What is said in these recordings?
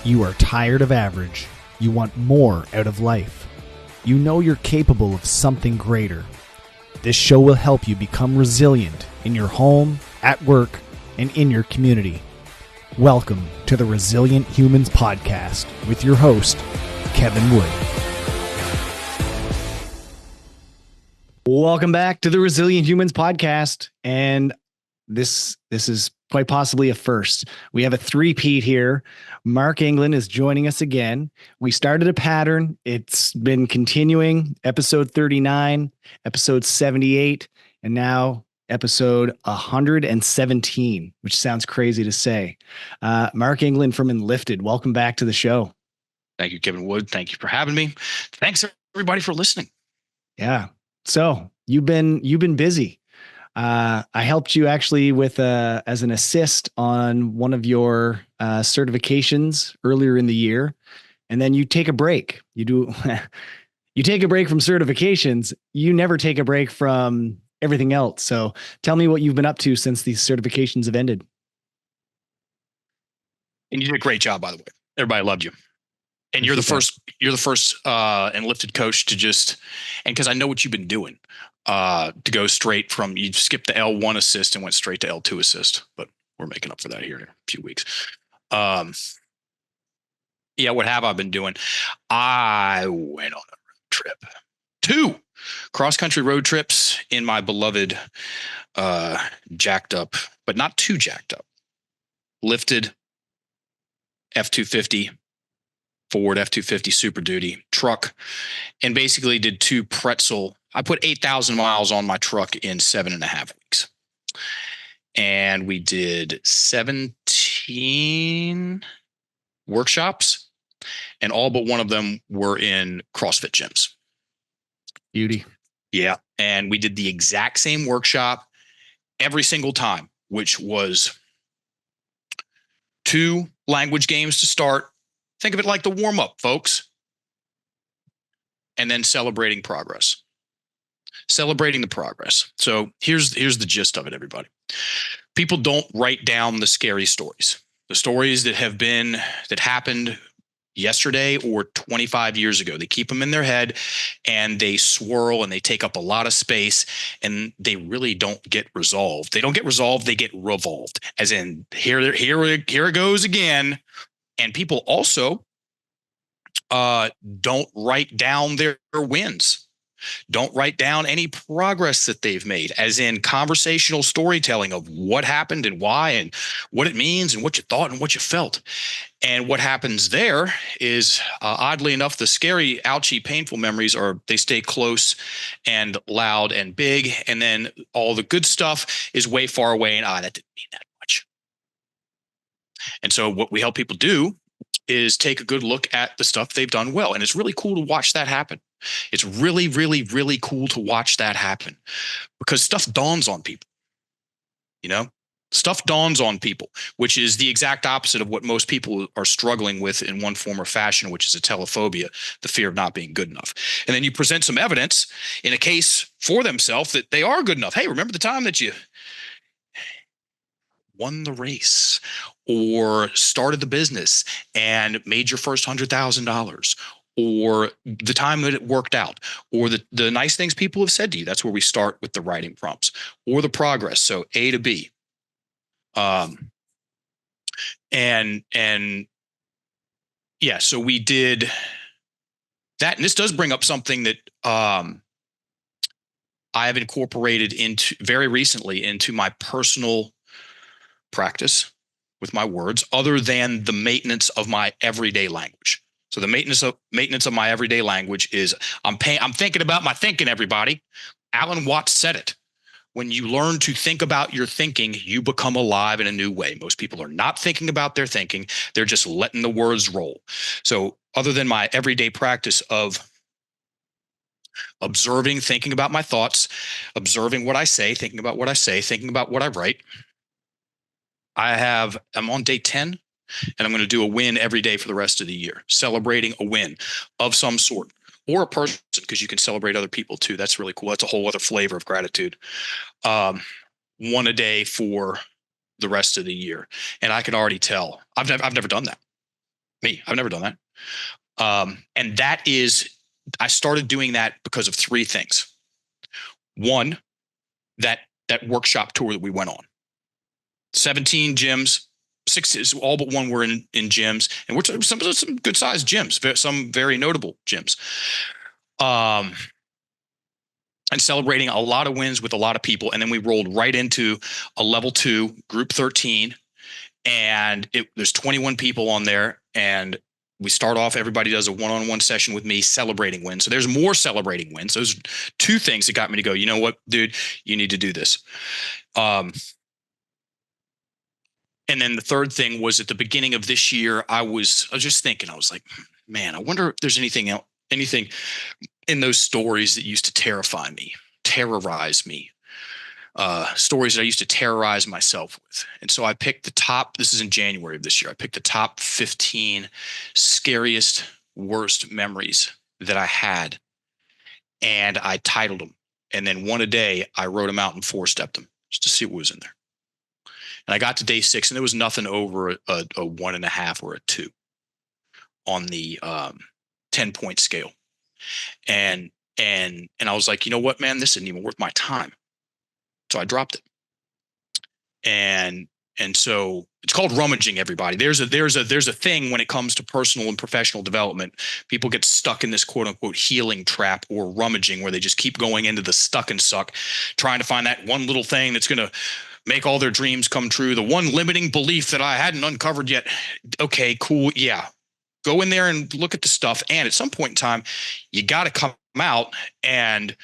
You are tired of average. You want more out of life. You know you're capable of something greater. This show will help you become resilient in your home, at work, and in your community. Welcome to the Resilient Humans Podcast with your host, Kevin Wood. Welcome back to the Resilient Humans Podcast. And this is quite possibly a first. We have a three-peat here. Mark England is joining us again. We started a pattern. It's been continuing. Episode 39, episode 78, and now episode 117, which sounds crazy to say. Mark England from Enlifted, welcome back to the show. Thank you, Kevin Wood. Thank you for having me. Thanks everybody for listening. Yeah. So you've been busy. I helped you actually with as an assist on one of your certifications earlier in the year, and then you take a break. You take a break from certifications. You never take a break from everything else. So tell me what you've been up to since these certifications have ended. And you did a great job, by the way. Everybody loved you. And you're the first Enlifted coach to and because I know what you've been doing, to go straight from, you skipped the L1 assist and went straight to L2 assist, but we're making up for that here in a few weeks. Yeah, what have I been doing? I went on a road trip, 2 cross-country road trips in my beloved, jacked up, but not too jacked up, lifted F-250, Ford F-250 Super Duty truck, and basically did 2 pretzel. I put 8,000 miles on my truck in 7.5 weeks. And we did 17 workshops, and all but one of them were in CrossFit gyms. Beauty. Yeah. And we did the exact same workshop every single time, which was 2 language games to start. Think of it like the warm-up, folks. And then celebrating progress. Celebrating the progress. So here's the gist of it, everybody. People don't write down the scary stories. The stories that happened yesterday or 25 years ago. They keep them in their head and they swirl and they take up a lot of space and they really don't get resolved. They don't get resolved, they get revolved. As in, here it goes again. And people also don't write down their wins. Don't write down any progress that they've made, as in conversational storytelling of what happened and why and what it means and what you thought and what you felt. And what happens there is, oddly enough, the scary, ouchy, painful memories they stay close and loud and big. And then all the good stuff is way far away and, that didn't mean that much. And so what we help people do is take a good look at the stuff they've done well. And it's really cool to watch that happen. It's really, really, really cool to watch that happen because stuff dawns on people, stuff dawns on people, which is the exact opposite of what most people are struggling with in one form or fashion, which is a telephobia, the fear of not being good enough. And then you present some evidence in a case for themselves that they are good enough. Hey, remember the time that you won the race or started the business and made your first $100,000, or the time that it worked out, or the nice things people have said to you. That's where we start with the writing prompts, or the progress. So A to B. And yeah, so we did that. And this does bring up something that I have incorporated very recently into my personal practice with my words, other than the maintenance of my everyday language. So the maintenance of my everyday language is I'm thinking about my thinking, everybody. Alan Watts said it. When you learn to think about your thinking, you become alive in a new way. Most people are not thinking about their thinking. They're just letting the words roll. So other than my everyday practice of observing, thinking about my thoughts, observing what I say, thinking about what I say, thinking about what I write, I'm on day 10. And I'm going to do a win every day for the rest of the year, celebrating a win of some sort, or a person, because you can celebrate other people too. That's really cool. That's a whole other flavor of gratitude. 1 a day for the rest of the year. And I can already tell I've never done that. Me, I've never done that. And that is, I started doing that because of three things. One, that workshop tour that we went on, 17 gyms, six is all but one were in gyms, and we're some good sized gyms, some very notable gyms. And celebrating a lot of wins with a lot of people. And then we rolled right into a level 2 group 13, and there's 21 people on there. And we start off, everybody does a one-on-one session with me celebrating wins. So there's more celebrating wins. Those are two things that got me to go, you know what, dude, you need to do this. And then the third thing was at the beginning of this year, I was just thinking, I was like, man, I wonder if there's anything in those stories that used to terrorize me, stories that I used to terrorize myself with. And so I picked this is in January of this year, I picked the top 15 scariest, worst memories that I had, and I titled them. And then one a day, I wrote them out and 4-stepped them just to see what was in there. And I got to day 6, and there was nothing over a 1.5 or a 2 on the 10-point scale. And I was like, you know what, man, this isn't even worth my time. So I dropped it. And so it's called rummaging, everybody. There's a thing when it comes to personal and professional development. People get stuck in this quote unquote healing trap, or rummaging, where they just keep going into the stuck and suck, trying to find that one little thing that's going to make all their dreams come true. The one limiting belief that I hadn't uncovered yet. Okay, cool. Yeah. Go in there and look at the stuff. And at some point in time, you got to come out and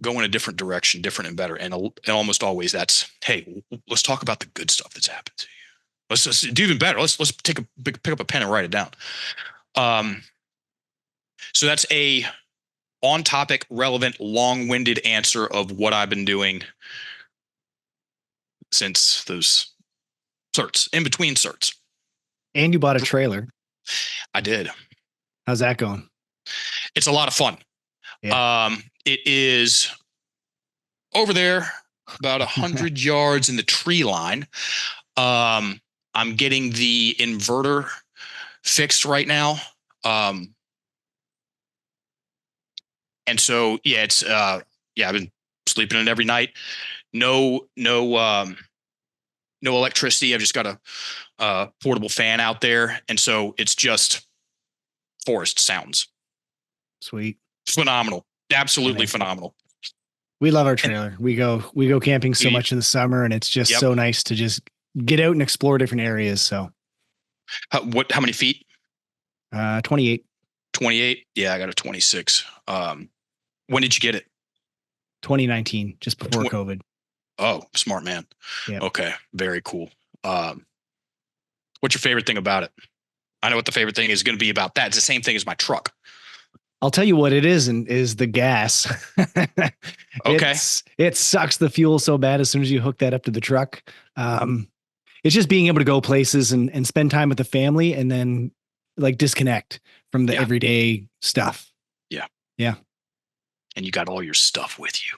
go in a different direction, different and better. And almost always that's, hey, let's talk about the good stuff that's happened to you. Let's just do even better. Let's pick up a pen and write it down. So that's a on topic, relevant, long-winded answer of what I've been doing since those certs, in between certs. And you bought a trailer. I did. How's that going? It's a lot of fun. Yeah. It is over there about 100 yards in the tree line. I'm getting the inverter fixed right now. And so, yeah, it's, I've been sleeping in it every night. No electricity. I've just got a portable fan out there. And so it's just forest sounds. Sweet. Phenomenal. Absolutely phenomenal. We love our trailer. And we go camping so much in the summer, and it's just so nice to just get out and explore different areas. So how many feet? 28. 28. Yeah, I got a 26. When did you get it? 2019, just before COVID. Oh, smart man. Yep. Okay. Very cool. What's your favorite thing about it? I know what the favorite thing is going to be about that. It's the same thing as my truck. I'll tell you what it is, and is the gas. Okay. It sucks the fuel so bad as soon as you hook that up to the truck. It's just being able to go places and spend time with the family, and then like disconnect from the everyday stuff. Yeah. Yeah. And you got all your stuff with you.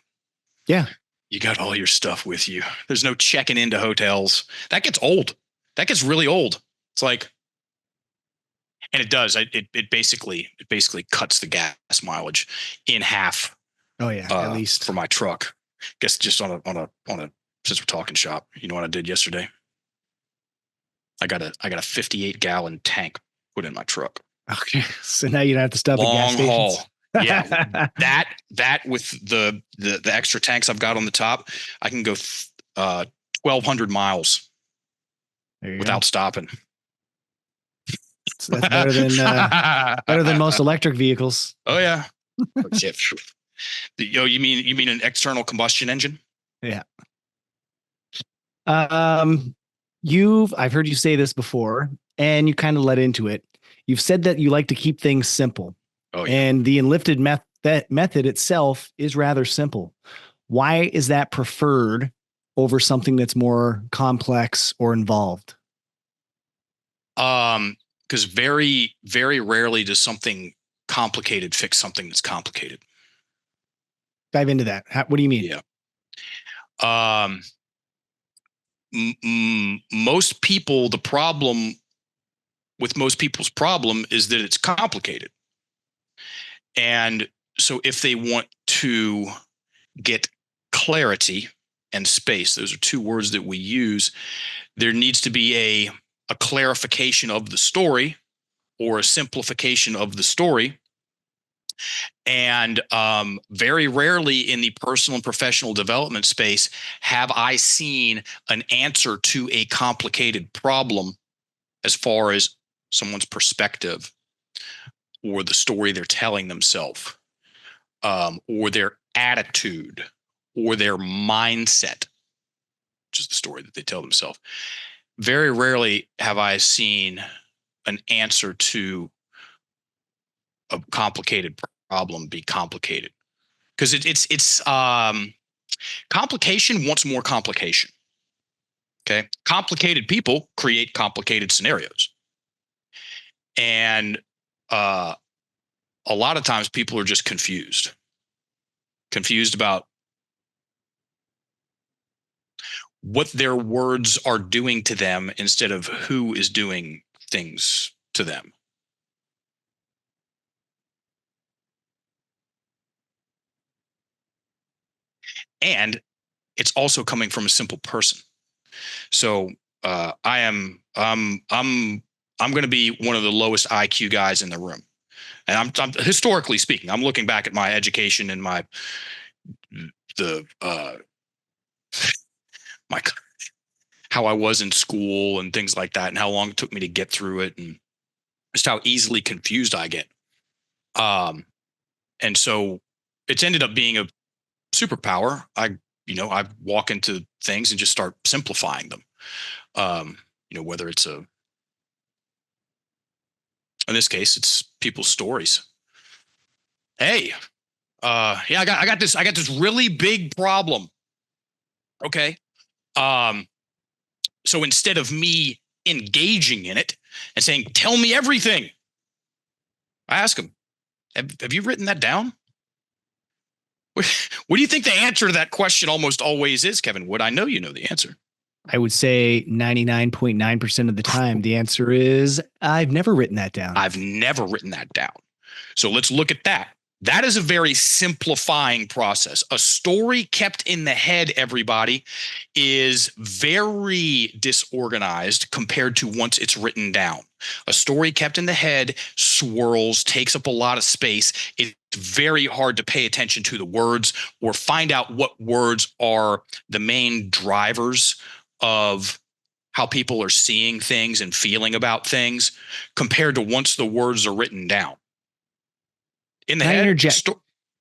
Yeah. You got all your stuff with you. There's no checking into hotels. That gets old. That gets really old. It's like, and it does. It basically cuts the gas mileage in half. Oh yeah, at least for my truck. Guess just on a since we're talking shop, you know what I did yesterday? I got a 58 gallon tank put in my truck. Okay, so now you don't have to stop at gas stations. Long haul. Yeah, that with the extra tanks I've got on the top, I can go 1,200 miles without stopping. So that's better than most electric vehicles. Oh yeah. You mean an external combustion engine? Yeah. I've heard you say this before, and you kind of led into it. You've said that you like to keep things simple. Oh, yeah. And the Enlifted method itself is rather simple. Why is that preferred over something that's more complex or involved? Because very, very rarely does something complicated fix something that's complicated. Dive into that. What do you mean? Yeah. Most people, the problem with most people's problem is that it's complicated. And so if they want to get clarity and space, those are two words that we use, there needs to be a clarification of the story or a simplification of the story. And very rarely in the personal and professional development space have I seen an answer to a complicated problem as far as someone's perspective or the story they're telling themselves, or their attitude or their mindset, which is the story that they tell themselves. Very rarely have I seen an answer to a complicated problem be complicated, because it's complication wants more complication. Okay, complicated people create complicated scenarios, and a lot of times people are just confused about what their words are doing to them instead of who is doing things to them. And it's also coming from a simple person. So I'm going to be one of the lowest IQ guys in the room, and I'm historically speaking. I'm looking back at my education and my how I was in school and things like that, and how long it took me to get through it, and just how easily confused I get. And so it's ended up being a superpower. I walk into things and just start simplifying them. Whether it's in this case, it's people's stories. Hey, I got this really big problem. Okay. So instead of me engaging in it and saying, tell me everything, I ask them, have you written that down? What do you think the answer to that question almost always is, Kevin Wood? I know you know the answer. I would say 99.9% of the time, the answer is, I've never written that down. I've never written that down. So let's look at that. That is a very simplifying process. A story kept in the head, everybody, is very disorganized compared to once it's written down. A story kept in the head swirls, takes up a lot of space. It's very hard to pay attention to the words or find out what words are the main drivers of how people are seeing things and feeling about things compared to once the words are written down. In the head.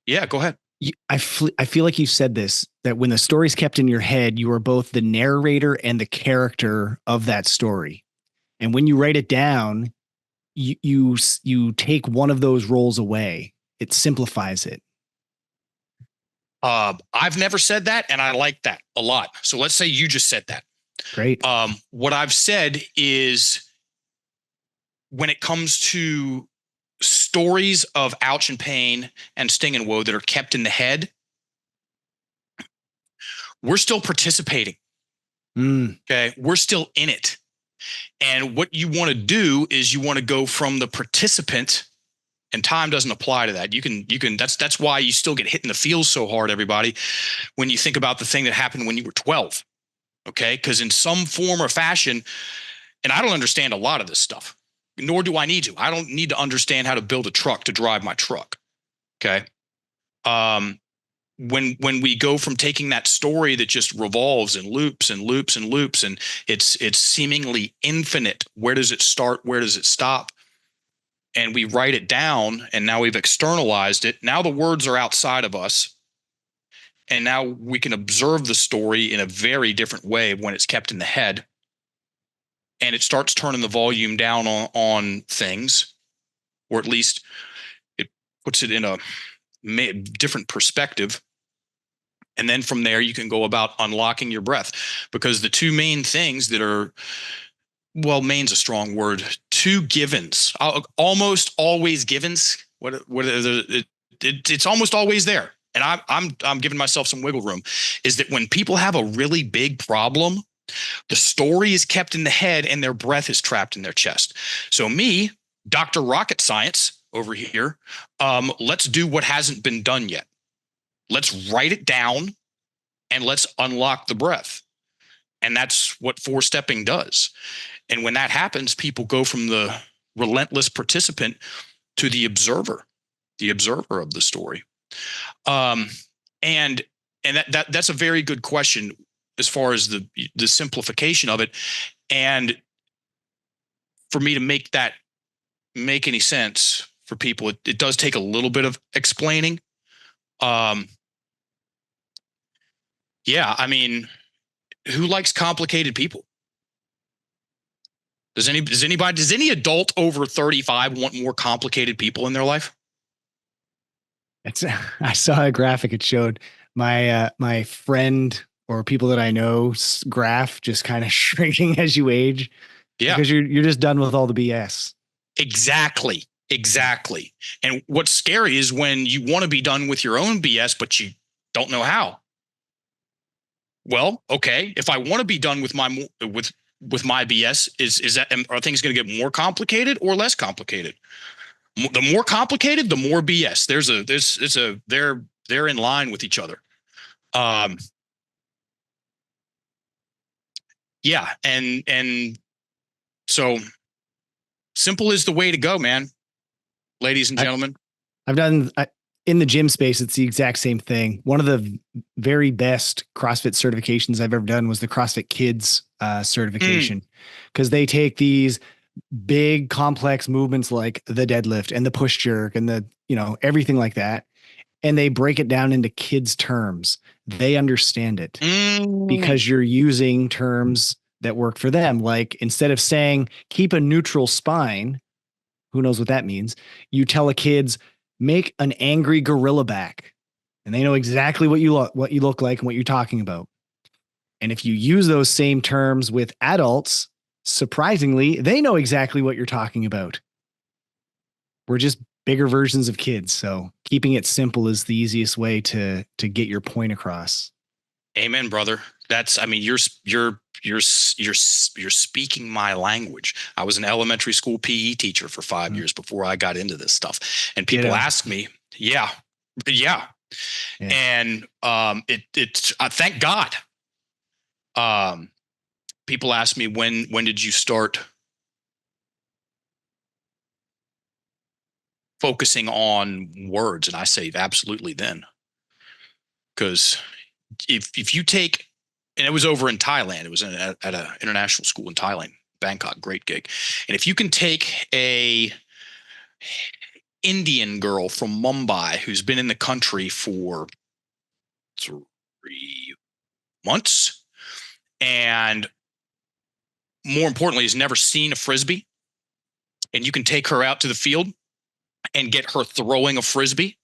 Yeah, go ahead. I feel like you said this, that when the story's kept in your head, you are both the narrator and the character of that story. And when you write it down, you take one of those roles away. It simplifies it. I've never said that, and I like that a lot. So let's say you just said that. Great. What I've said is, when it comes to stories of ouch and pain and sting and woe that are kept in the head, we're still participating. Okay. We're still in it. And what you want to do is you want to go from the participant, and time doesn't apply to that. You can, that's why you still get hit in the feels so hard, everybody, when you think about the thing that happened when you were 12. Okay. Because in some form or fashion, and I don't understand a lot of this stuff, nor do I need to. I don't need to understand how to build a truck to drive my truck. Okay. When we go from taking that story that just revolves and loops and loops and loops, and it's seemingly infinite. Where does it start? Where does it stop? And we write it down, and now we've externalized it. Now the words are outside of us. And now we can observe the story in a very different way when it's kept in the head. And it starts turning the volume down on things, or at least it puts it in a different perspective. And then from there, you can go about unlocking your breath, because the two main things that are, well, main's a strong word, two givens, almost always givens. It's almost always there. And I'm giving myself some wiggle room, is that when people have a really big problem, The story is kept in the head and their breath is trapped in their chest. So me, Dr. Rocket Science over here, let's do what hasn't been done yet. Let's write it down and let's unlock the breath. And that's what four-stepping does. And when that happens, people go from the relentless participant to the observer of the story. And that's a very good question as far as the simplification of it. And for me to make that make any sense for people, it does take a little bit of explaining. Yeah, I mean, who likes complicated people? Does any adult over 35 want more complicated people in their life? I saw a graphic. It showed my friend or people that I know graph just kind of shrinking as you age. Yeah, because you're just done with all the BS. Exactly. And what's scary is when you want to be done with your own BS, but you don't know how. Well, okay, if I want to be done with my BS, is that, are things going to get more complicated or less complicated? The more complicated, the more BS. They're in line with each other. Yeah, and so simple is the way to go, man. Ladies and gentlemen, I've done in the gym space. It's the exact same thing. One of the very best CrossFit certifications I've ever done was the CrossFit Kids certification, because they take these big complex movements like the deadlift and the push jerk and the, everything like that. And they break it down into kids' terms. They understand it because you're using terms that work for them. Like, instead of saying keep a neutral spine, who knows what that means? You tell a kids, make an angry gorilla back, and they know exactly what you look like and what you're talking about. And if you use those same terms with adults, surprisingly, they know exactly what you're talking about. We're just bigger versions of kids. So keeping it simple is the easiest way to get your point across. Amen, brother. You're speaking my language. I was an elementary school PE teacher for 5 years before I got into this stuff. And people ask me, yeah. And thank God. People ask me, when did you start focusing on words? And I say absolutely then. Because if you take, and it was over in Thailand, it was at an international school in Thailand, Bangkok, great gig. And if you can take a Indian girl from Mumbai who's been in the country for 3 months, and more importantly, has never seen a Frisbee, and you can take her out to the field and get her throwing a Frisbee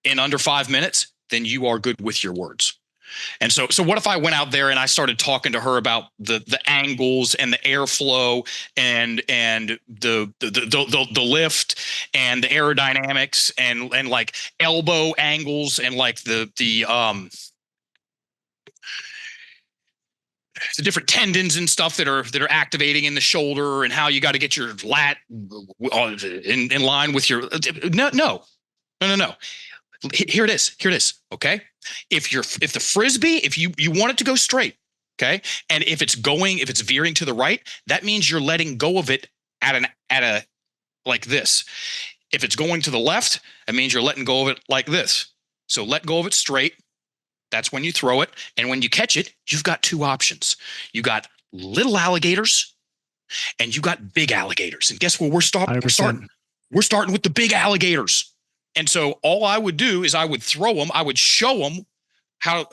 in under 5 minutes, then you are good with your words. And so what if I went out there and I started talking to her about the angles and the airflow and the lift and the aerodynamics and like elbow angles and like the different tendons and stuff that are activating in the shoulder, and how you got to get your lat in line with your no. Here it is. Okay. If the Frisbee, if you want it to go straight, okay. And if it's veering to the right, that means you're letting go of it at a like this. If it's going to the left, that means you're letting go of it like this. So let go of it straight. That's when you throw it. And when you catch it, you've got two options. You got little alligators and you got big alligators. And guess where we're starting? We're starting with the big alligators. And so all I would do is I would throw them. I would show them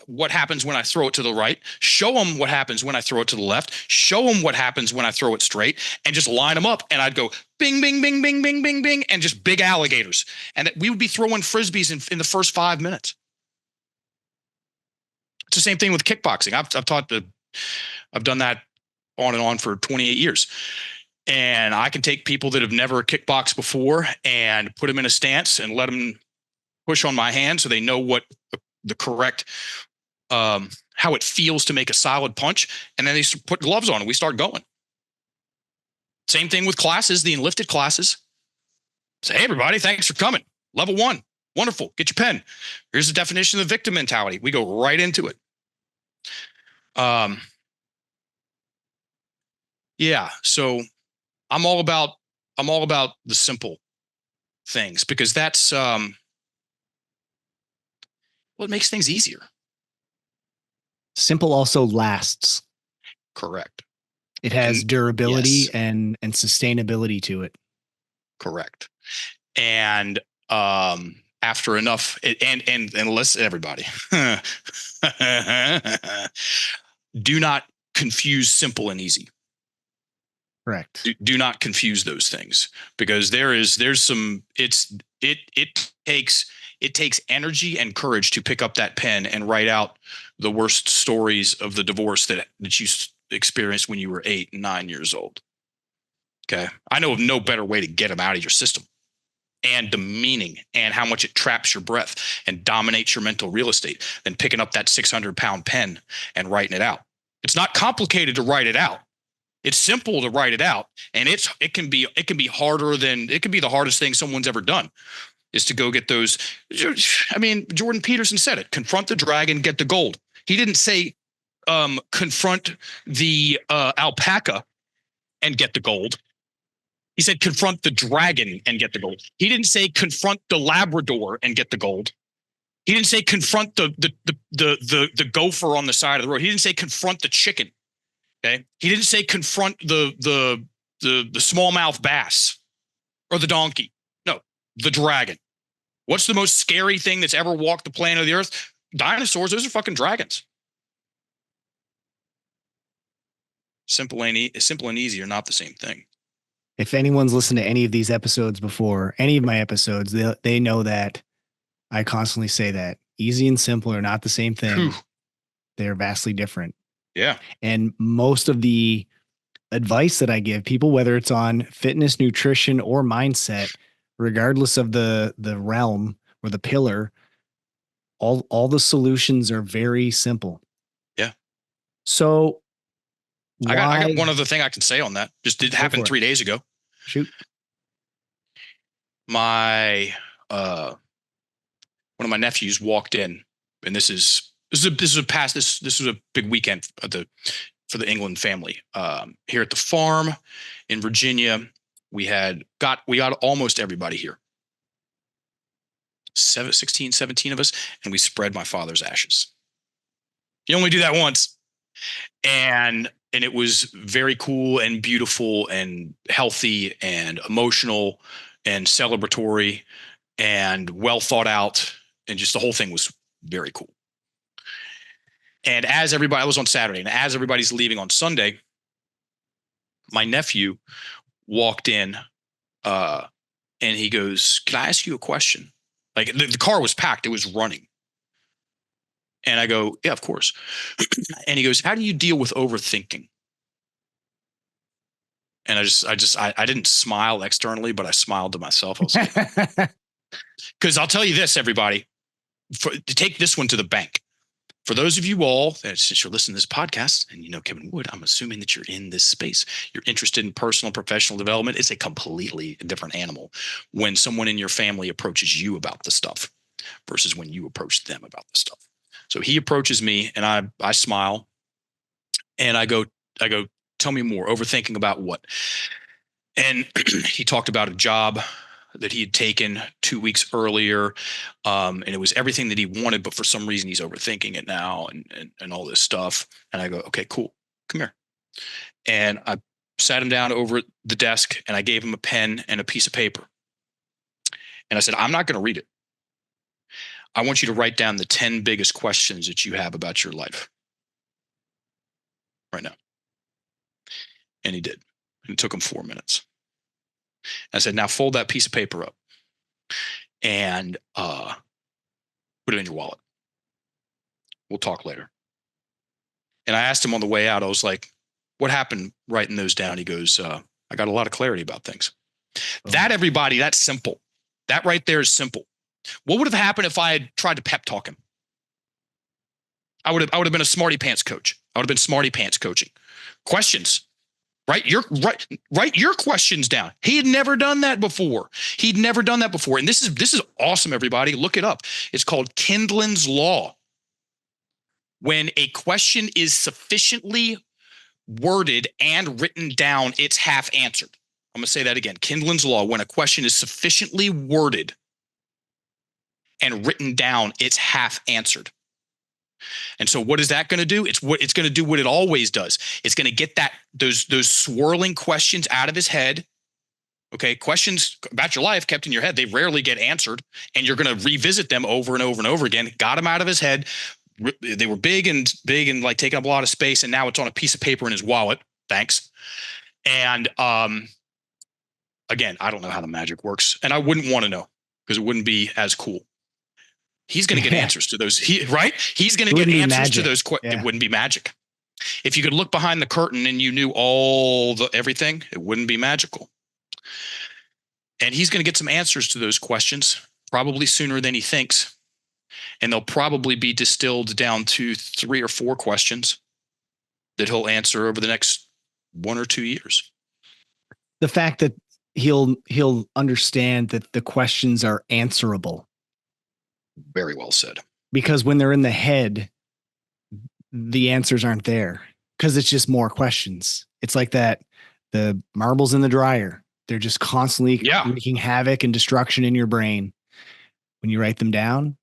what happens when I throw it to the right, show them what happens when I throw it to the left, show them what happens when I throw it straight, and just line them up. And I'd go bing, bing, bing, bing, bing, bing, bing, and just big alligators. And we would be throwing Frisbees in the first 5 minutes. It's the same thing with kickboxing. I've done that on and on for 28 years. And I can take people that have never kickboxed before and put them in a stance and let them push on my hand so they know what the correct how it feels to make a solid punch. And then they put gloves on and we start going. Same thing with classes, the Enlifted classes. Say, hey, everybody, thanks for coming. Level 1. Wonderful. Get your pen. Here's the definition of the victim mentality. We go right into it. Yeah. So I'm all about the simple things, because that's what makes things easier. Simple also lasts. Correct. It has durability Yes. and sustainability to it. Correct. And after enough, and listen, everybody, do not confuse simple and easy. Correct. Do not confuse those things, because there's some, it takes energy and courage to pick up that pen and write out the worst stories of the divorce that you experienced when you were 8 and 9 years old. Okay. I know of no better way to get them out of your system, and the meaning and how much it traps your breath and dominates your mental real estate than picking up that 600-pound pen and writing it out. It's not complicated to write it out. It's simple to write it out, and it can be harder than it can be the hardest thing someone's ever done, is to go get those. I mean, Jordan Peterson said it: confront the dragon, get the gold. He didn't say confront the alpaca and get the gold. He said confront the dragon and get the gold. He didn't say confront the Labrador and get the gold. He didn't say confront the gopher on the side of the road. He didn't say confront the chicken. Okay. He didn't say confront the smallmouth bass or the donkey. No, the dragon. What's the most scary thing that's ever walked the planet of the earth? Dinosaurs. Those are fucking dragons. Simple and easy are not the same thing. If anyone's listened to any of these episodes before, any of my episodes, they know that I constantly say that easy and simple are not the same thing. Whew. They're vastly different. Yeah. And most of the advice that I give people, whether it's on fitness, nutrition, or mindset, regardless of the realm or the pillar, all the solutions are very simple. Yeah. So I got one other thing I can say on that. Just did happen 3 days ago. Shoot. My one of my nephews walked in, and this was a big weekend for the England family. Here at the farm in Virginia, we got almost everybody here. 16, 17 of us, and we spread my father's ashes. You only do that once. And it was very cool and beautiful and healthy and emotional and celebratory and well thought out, and just the whole thing was very cool. And as everybody, I was on Saturday, and as everybody's leaving on Sunday, my nephew walked in and he goes, "Can I ask you a question?" Like the car was packed, it was running. And I go, "Yeah, of course." And he goes, "How do you deal with overthinking?" And I didn't smile externally, but I smiled to myself. I was like, because I'll tell you this, everybody, to take this one to the bank. For those of you all that, since you're listening to this podcast and you know Kevin Wood, I'm assuming that you're in this space. You're interested in personal and professional development. It's a completely different animal when someone in your family approaches you about the stuff versus when you approach them about the stuff. So he approaches me, and I smile, and I go, "Tell me more. Overthinking about what?" And he talked about a job that he had taken 2 weeks earlier. And it was everything that he wanted, but for some reason he's overthinking it now and all this stuff. And I go, "Okay, cool. Come here." And I sat him down over the desk, and I gave him a pen and a piece of paper. And I said, "I'm not going to read it. I want you to write down the 10 biggest questions that you have about your life right now." And he did. And it took him 4 minutes. I said, "Now fold that piece of paper up and put it in your wallet. We'll talk later." And I asked him on the way out, I was like, "What happened writing those down?" He goes, "I got a lot of clarity about things." Oh. That, everybody, that's simple. That right there is simple. What would have happened if I had tried to pep talk him? I would have been a smarty pants coach. I would have been smarty pants coaching. Questions. Write your questions down. He had never done that before. And this is awesome, everybody. Look it up. It's called Kindlin's Law. When a question is sufficiently worded and written down, it's half answered. I'm going to say that again. Kindlin's Law. When a question is sufficiently worded and written down, it's half answered. And so what is that going to do? It's going to do what it always does. It's going to get those swirling questions out of his head. Okay. Questions about your life kept in your head. They rarely get answered, and you're going to revisit them over and over and over again. Got them out of his head. They were big and like taking up a lot of space. And now it's on a piece of paper in his wallet. Thanks. And, again, I don't know how the magic works, and I wouldn't want to know because it wouldn't be as cool. He's going to get answers to those. Right? He's going to get answers to those questions. It wouldn't be magic. If you could look behind the curtain and you knew everything, it wouldn't be magical. And he's going to get some answers to those questions, probably sooner than he thinks. And they'll probably be distilled down to 3 or 4 questions that he'll answer over the next 1 or 2 years. The fact that he'll understand that the questions are answerable. Very well said. Because when they're in the head, the answers aren't there because it's just more questions. It's like the marbles in the dryer. They're just constantly wreaking havoc and destruction in your brain. When you write them down,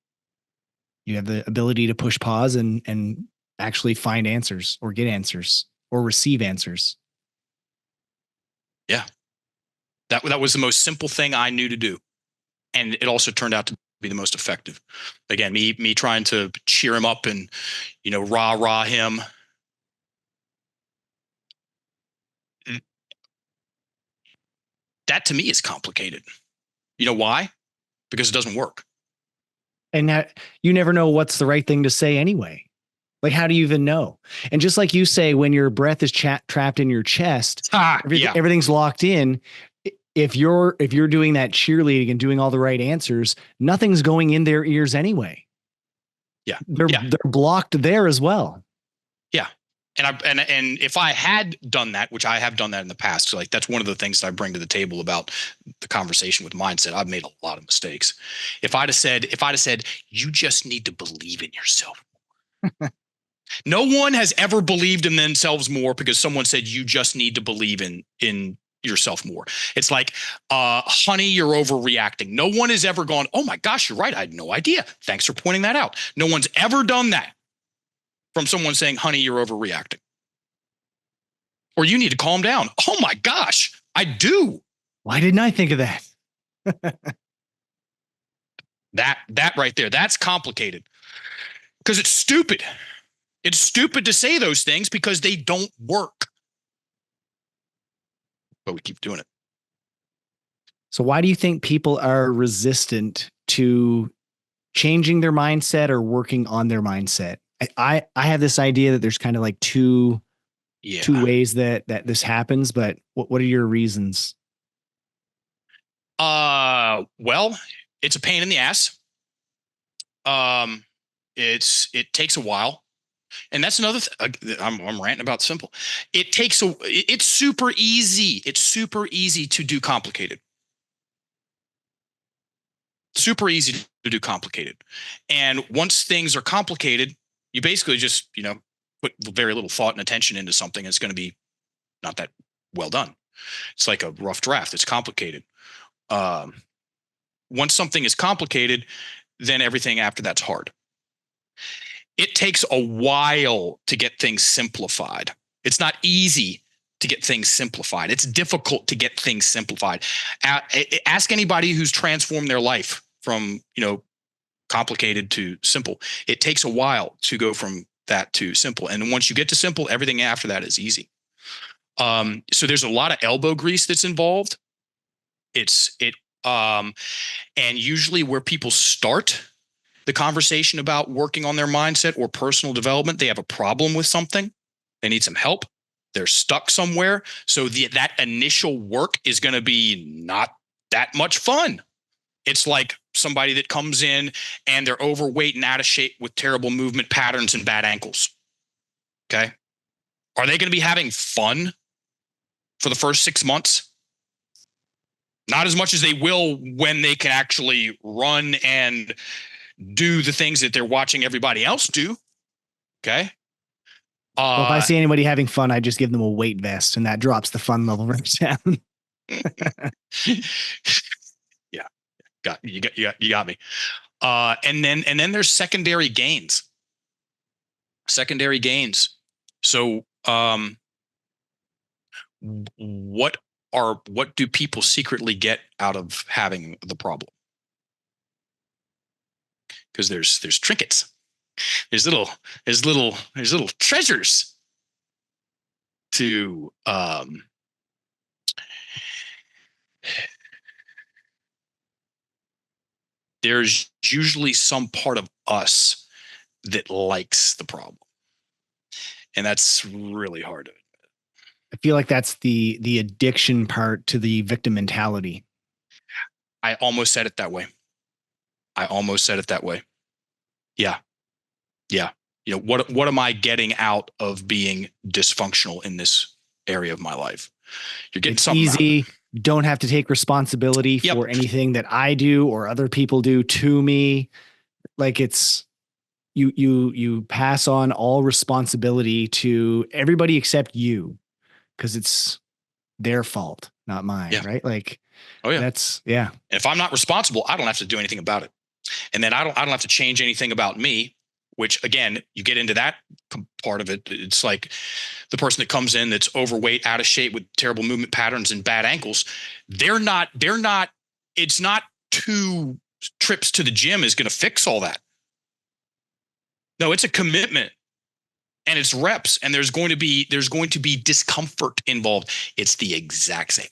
you have the ability to push pause and actually find answers or get answers or receive answers. Yeah. That was the most simple thing I knew to do. And it also turned out to be the most effective. Again, me trying to cheer him up and, rah him. That to me is complicated. You know why? Because it doesn't work. And you never know what's the right thing to say anyway. Like, how do you even know? And just like you say, when your breath is trapped in your chest, everything's locked in. If you're doing that cheerleading and doing all the right answers, nothing's going in their ears anyway. Yeah. They're blocked there as well. Yeah. And if I had done that, which I have done that in the past, so like that's one of the things that I bring to the table about the conversation with mindset. I've made a lot of mistakes. If I'd have said, you just need to believe in yourself. No one has ever believed in themselves more because someone said you just need to believe in yourself more. It's like, honey, you're overreacting. No one has ever gone, oh my gosh, you're right. I had no idea. Thanks for pointing that out. No one's ever done that from someone saying, honey, you're overreacting. Or you need to calm down. Oh my gosh, I do. Why didn't I think of that? That right there, that's complicated because it's stupid. It's stupid to say those things because they don't work. But we keep doing it. So why do you think people are resistant to changing their mindset or working on their mindset? I have this idea that there's kind of like two ways that this happens, but what are your reasons? Well, it's a pain in the ass. It takes a while. And that's another I'm ranting about simple. It's super easy. It's super easy to do complicated. Super easy to do complicated. And once things are complicated, you basically just, put very little thought and attention into something. It's going to be not that well done. It's like a rough draft. It's complicated. Once something is complicated, then everything after that's hard. It takes a while to get things simplified. It's not easy to get things simplified. It's difficult to get things simplified. Ask anybody who's transformed their life from, complicated to simple. It takes a while to go from that to simple. And once you get to simple, everything after that is easy. So there's a lot of elbow grease that's involved. And usually where people start the conversation about working on their mindset or personal development, they have a problem with something. They need some help. They're stuck somewhere. So that initial work is going to be not that much fun. It's like somebody that comes in and they're overweight and out of shape with terrible movement patterns and bad ankles. Okay. Are they going to be having fun for the first 6 months? Not as much as they will when they can actually run and do the things that they're watching everybody else do. Okay. Well, if I see anybody having fun, I just give them a weight vest, and that drops the fun level right down. Yeah, you got me. And then there's secondary gains. Secondary gains. So, what do people secretly get out of having the problem? Because there's trinkets. There's little treasures to there's usually some part of us that likes the problem. And that's really hard. I feel like that's the addiction part to the victim mentality. I almost said it that way. Yeah. Yeah. You know, what am I getting out of being dysfunctional in this area of my life? You're getting it's something easy. Don't have to take responsibility for anything that I do or other people do to me. Like it's you pass on all responsibility to everybody except you because it's their fault, not mine. Yeah. Right. Like, oh yeah. That's yeah. If I'm not responsible, I don't have to do anything about it. And then I don't have to change anything about me, which again, you get into that part of it. It's like the person that comes in that's overweight, out of shape with terrible movement patterns and bad ankles. They're not, it's not 2 trips to the gym is going to fix all that. No, it's a commitment and it's reps, and there's going to be discomfort involved. It's the exact same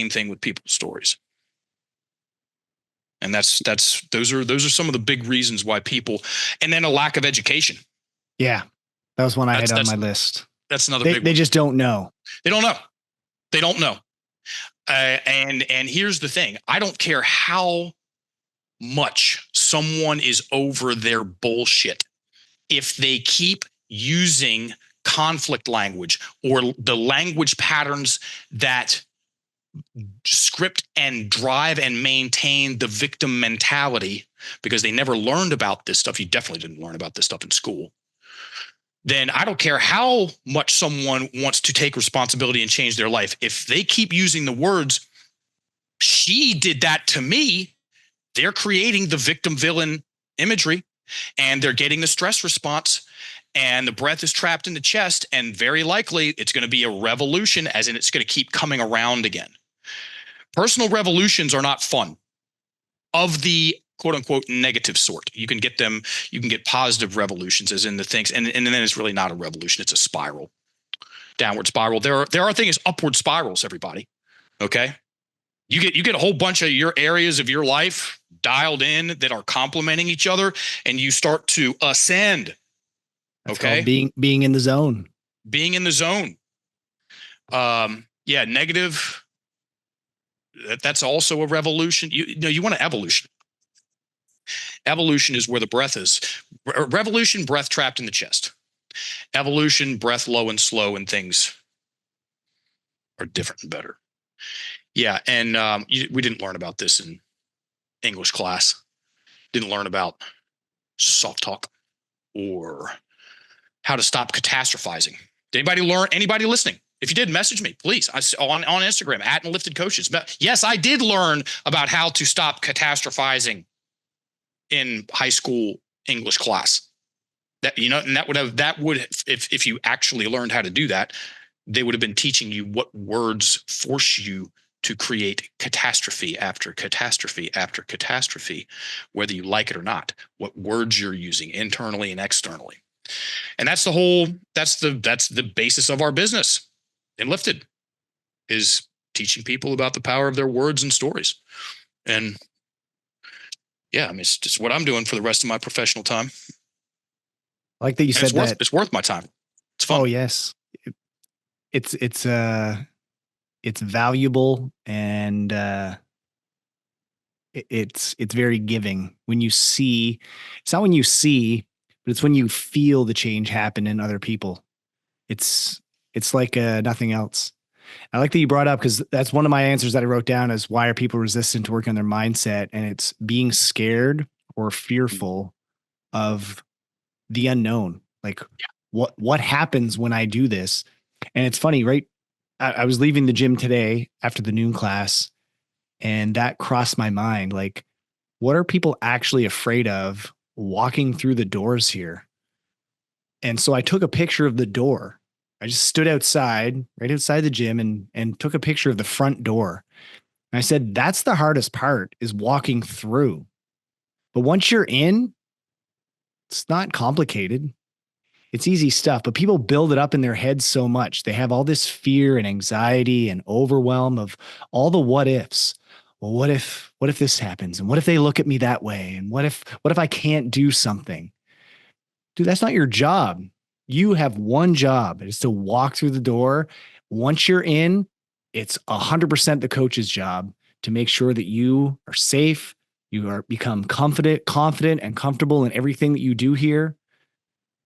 thing with people's stories. And those are some of the big reasons why people, and then a lack of education. Yeah. That was one I had on my list. That's another big one. They just don't know. They don't know. And here's the thing. I don't care how much someone is over their bullshit. If they keep using conflict language or the language patterns that script and drive and maintain the victim mentality, because they never learned about this stuff. You definitely didn't learn about this stuff in school. Then I don't care how much someone wants to take responsibility and change their life. If they keep using the words, she did that to me, they're creating the victim villain imagery, and they're getting the stress response, and the breath is trapped in the chest, and very likely it's going to be a revolution, as in it's going to keep coming around again. Personal revolutions are not fun, of the quote unquote negative sort. You can get positive revolutions, as in the things, and then it's really not a revolution, it's a spiral, downward spiral. There are things, upward spirals, everybody. Okay. You get a whole bunch of your areas of your life dialed in that are complementing each other, and you start to ascend. That's called being in the zone. Being in the zone. Yeah, negative. That's also a revolution. You want an evolution. Evolution is where the breath is. Revolution, breath trapped in the chest. Evolution, breath low and slow, and things are different and better. Yeah, and we didn't learn about this in English class. Didn't learn about soft talk or how to stop catastrophizing. Did anybody listening? If you did, message me, please, on Instagram, at Enlifted Coaches. Yes, I did learn about how to stop catastrophizing in high school English class. And that would if you actually learned how to do that, they would have been teaching you what words force you to create catastrophe after catastrophe after catastrophe, whether you like it or not, what words you're using internally and externally. And that's the basis of our business. Enlifted is teaching people about the power of their words and stories. And yeah, I mean, it's just what I'm doing for the rest of my professional time. I like that you said that. It's worth my time. It's fun. Oh yes. It's valuable, and it's very giving when you see. It's not when you see, but it's when you feel the change happen in other people. It's it's like nothing else. I like that you brought up, because that's one of my answers that I wrote down, is why are people resistant to working on their mindset? And it's being scared or fearful of the unknown. Like, what happens when I do this? And it's funny, right? I was leaving the gym today after the noon class, and that crossed my mind. Like, what are people actually afraid of walking through the doors here? And so I took a picture of the door. I just stood outside, right outside the gym, and took a picture of the front door. And I said, that's the hardest part, is walking through. But once you're in, it's not complicated. It's easy stuff, but people build it up in their heads so much. They have all this fear and anxiety and overwhelm of all the what ifs. Well, what if this happens? And what if they look at me that way? And what if I can't do something? Dude, that's not your job. You have one job. It's to walk through the door. Once you're in, it's 100% the coach's job to make sure that you are safe, you are become confident and comfortable in everything that you do here.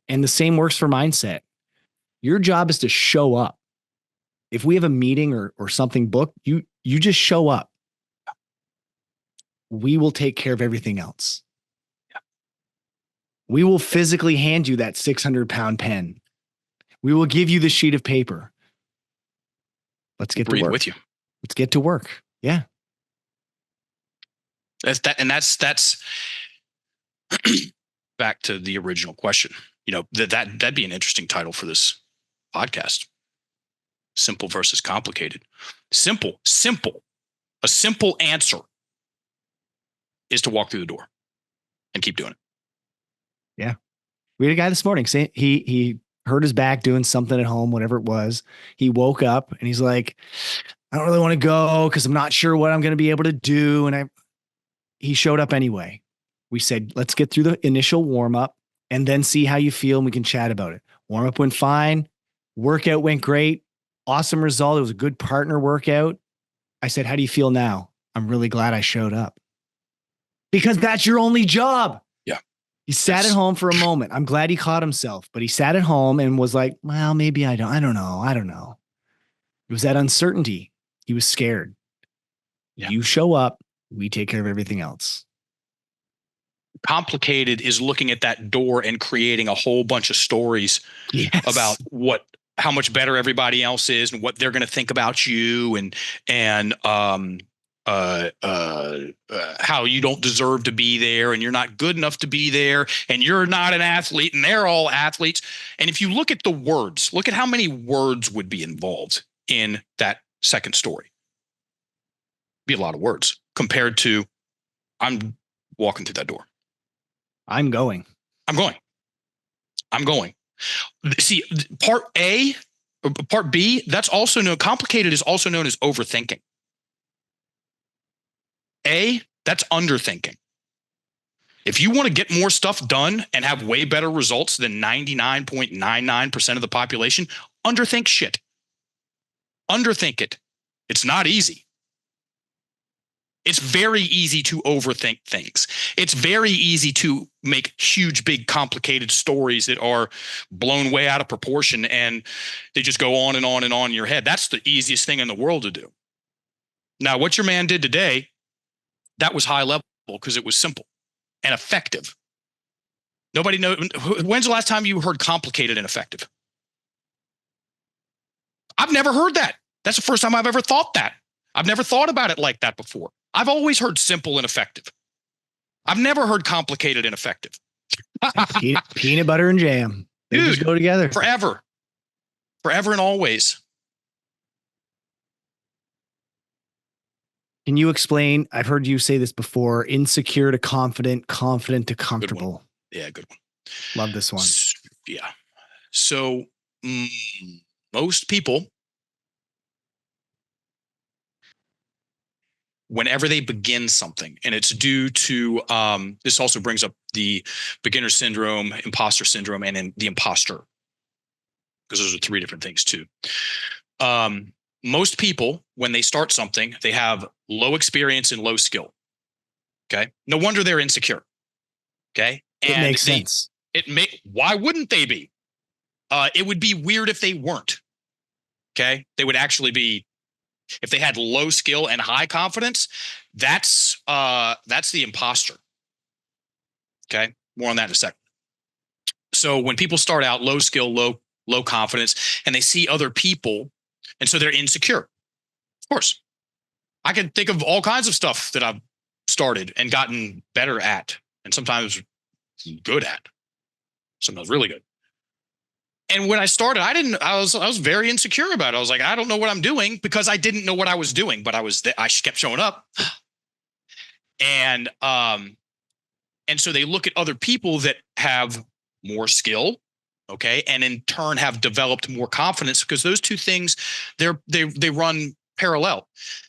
And the same works for mindset. Your job is to show up. If we have a meeting or something booked, you just show up. We will take care of everything else. We will physically hand you that 600-pound pen. We will give you the sheet of paper. Let's get to work. With you. Let's get to work. Yeah. That's back to the original question. That'd be an interesting title for this podcast. Simple versus complicated. Simple. A simple answer is to walk through the door and keep doing it. Yeah. We had a guy this morning say he hurt his back doing something at home, whatever it was. He woke up and he's like, I don't really want to go because I'm not sure what I'm going to be able to do. And he showed up anyway. We said, let's get through the initial warm up and then see how you feel, and we can chat about it. Warm up went fine. Workout went great. Awesome result. It was a good partner workout. I said, how do you feel now? I'm really glad I showed up. Because that's your only job. Yeah. He sat at home for a moment. I'm glad he caught himself, but he sat at home and was like, well, maybe I don't know. It was that uncertainty. He was scared. Yeah. You show up, we take care of everything else. Complicated is looking at that door and creating a whole bunch of stories about how much better everybody else is and what they're going to think about you, and how you don't deserve to be there, and you're not good enough to be there, and you're not an athlete, and they're all athletes. And if you look at the words, look at how many words would be involved in that second story. Be a lot of words compared to I'm walking through that door. I'm going. See, part B, that's also known, complicated is also known as overthinking. That's underthinking. If you want to get more stuff done and have way better results than 99.99% of the population, underthink shit. Underthink it. It's not easy. It's very easy to overthink things. It's very easy to make huge, big, complicated stories that are blown way out of proportion, and they just go on and on and on in your head. That's the easiest thing in the world to do. Now, what your man did today, that was high level because it was simple and effective. Nobody knows. When's the last time you heard complicated and effective? I've never heard that. That's the first time I've ever thought that. I've never thought about it like that before. I've always heard simple and effective. I've never heard complicated and effective. Peanut butter and jam. They just go together. Forever and always. Can you explain? I've heard you say this before: insecure to confident, confident to comfortable. Yeah, good one. Love this one. Yeah. So most people, whenever they begin something, and it's due to this also brings up the beginner syndrome, imposter syndrome, and then the imposter, because those are three different things too. Most people, when they start something, they have low experience and low skill. Okay. No wonder they're insecure. Okay. It makes sense. Why wouldn't they be? It would be weird if they weren't. Okay. They would actually be, if they had low skill and high confidence, that's the imposter. Okay. More on that in a second. So when people start out low skill, low confidence, and they see other people, and so they're insecure. Of course, I can think of all kinds of stuff that I've started and gotten better at, and sometimes good at, sometimes really good. And when I started, I was very insecure about it. I was like, I don't know what I'm doing, because I didn't know what I was doing, but I kept showing up. And so they look at other people that have more skill, okay, and in turn have developed more confidence, because those two things, they run parallel.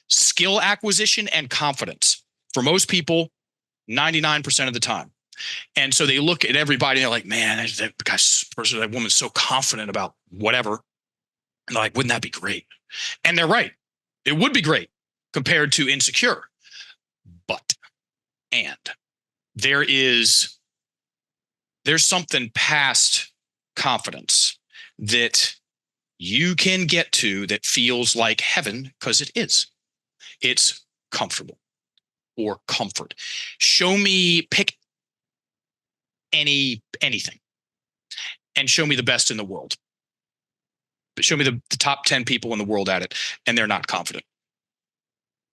Skill acquisition and confidence for most people, 99% of the time. And so they look at everybody and they're like, man, that woman's so confident about whatever. And they're like, wouldn't that be great? And they're right. It would be great compared to insecure. But, and there's something past confidence that you can get to that feels like heaven, because it is. It's comfortable or comfort. Pick anything and show me the best in the world. But show me the top 10 people in the world at it, and they're not confident.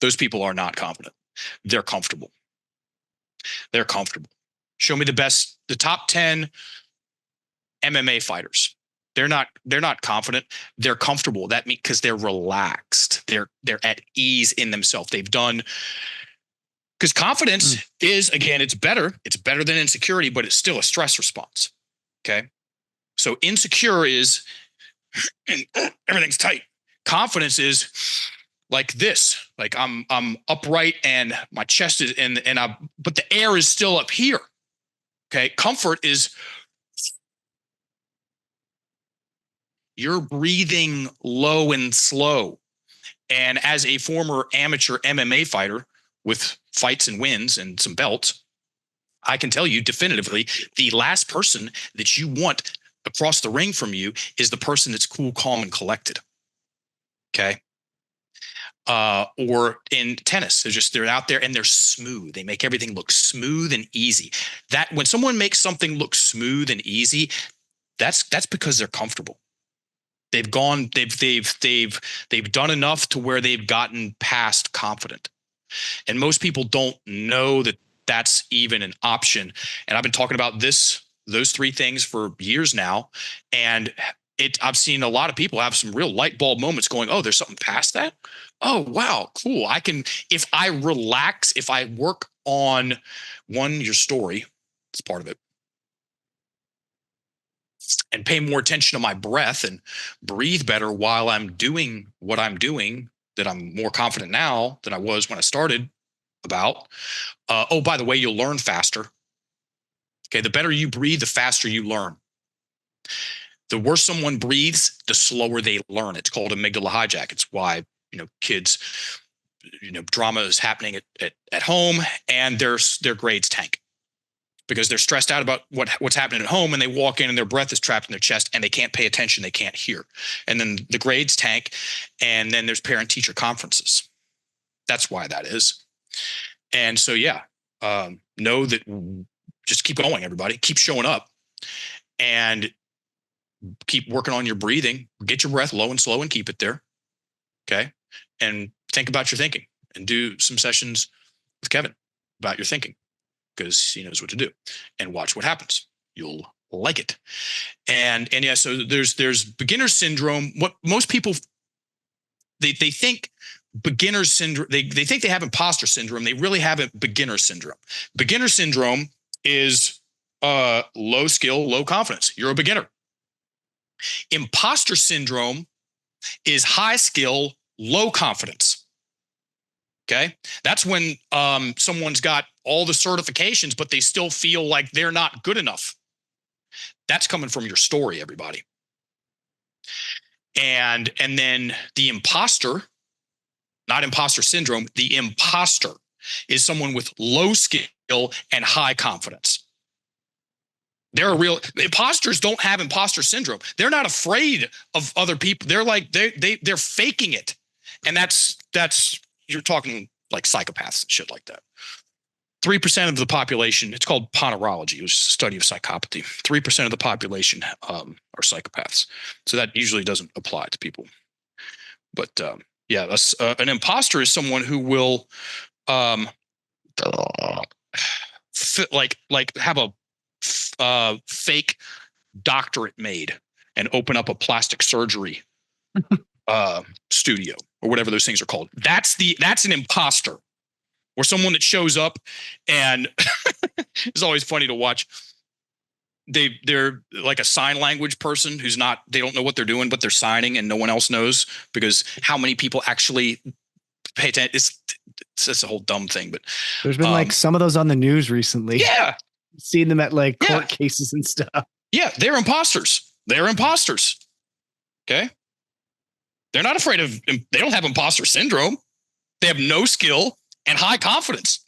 Those people are not confident. They're comfortable. They're comfortable. Show me the top 10 MMA fighters. They're not confident. They're comfortable. That means because they're relaxed. They're at ease in themselves. They've done, because confidence is, again, it's better. It's better than insecurity, but it's still a stress response. Okay. So insecure is everything's tight. Confidence is like this, like I'm upright and my chest is but the air is still up here. Okay. Comfort is you're breathing low and slow. And as a former amateur MMA fighter with fights and wins and some belts, I can tell you definitively, the last person that you want across the ring from you is the person that's cool, calm, and collected. Okay. Or in tennis, they're out there and they're smooth. They make everything look smooth and easy. That when someone makes something look smooth and easy, that's because they're comfortable. They've done enough to where they've gotten past confident. And most people don't know that that's even an option. And I've been talking about those three things for years now. And I've seen a lot of people have some real light bulb moments going, oh, there's something past that. Oh, wow, cool. If I relax, if I work on your story, it's part of it, and pay more attention to my breath and breathe better while I'm doing what I'm doing, that I'm more confident now than I was when I started about. Oh, by the way, you'll learn faster. Okay. The better you breathe, the faster you learn. The worse someone breathes, the slower they learn. It's called amygdala hijack. It's why, kids, drama is happening at home and their grades tank, because they're stressed out about what's happening at home, and they walk in and their breath is trapped in their chest and they can't pay attention. They can't hear. And then the grades tank, and then there's parent teacher conferences. That's why that is. And so, yeah, know that, just keep going, everybody. Keep showing up and keep working on your breathing. Get your breath low and slow and keep it there. Okay. And think about your thinking, and do some sessions with Kevin about your thinking, because he knows what to do, and watch what happens. You'll like it. And yeah, so there's beginner syndrome. What most people, they think beginner syndrome, they think they have imposter syndrome. They really have a beginner syndrome. Beginner syndrome is low skill, low confidence. You're a beginner. Imposter syndrome is high skill, low confidence. Okay. That's when someone's got all the certifications, but they still feel like they're not good enough. That's coming from your story, everybody. And then the imposter, not imposter syndrome, the imposter is someone with low skill and high confidence. Imposters don't have imposter syndrome. They're not afraid of other people. They're like, they're faking it. And that's, you're talking like psychopaths and shit like that. 3% of the population, it's called ponerology, which is a study of psychopathy. 3% of the population are psychopaths. So that usually doesn't apply to people. But yeah, an imposter is someone who will have a fake doctorate made and open up a plastic surgery studio or whatever those things are called. That's an imposter, or someone that shows up and it's always funny to watch. They're like a sign language person who's not, they don't know what they're doing, but they're signing and no one else knows, because how many people actually pay attention? It's a whole dumb thing, but there's been like some of those on the news recently. Yeah. Seen them at like court cases and stuff. Yeah. They're imposters. Okay. They're not afraid of, they don't have imposter syndrome. They have no skill and high confidence.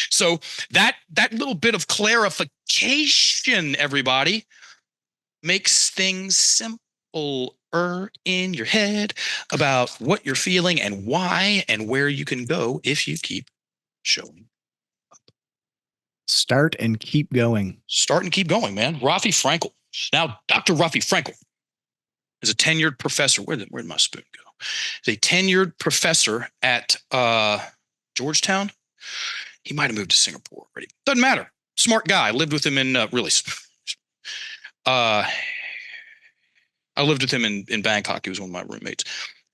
So that little bit of clarification, everybody, makes things simpler in your head about what you're feeling and why and where you can go if you keep showing up. Start and keep going. Start and keep going, man. Rafi Frankel. Now, Dr. Rafi Frankel is a tenured professor. Where'd my spoon go? He's a tenured professor at Georgetown. He might have moved to Singapore already. Doesn't matter. Smart guy. I lived with him in I lived with him in Bangkok. He was one of my roommates.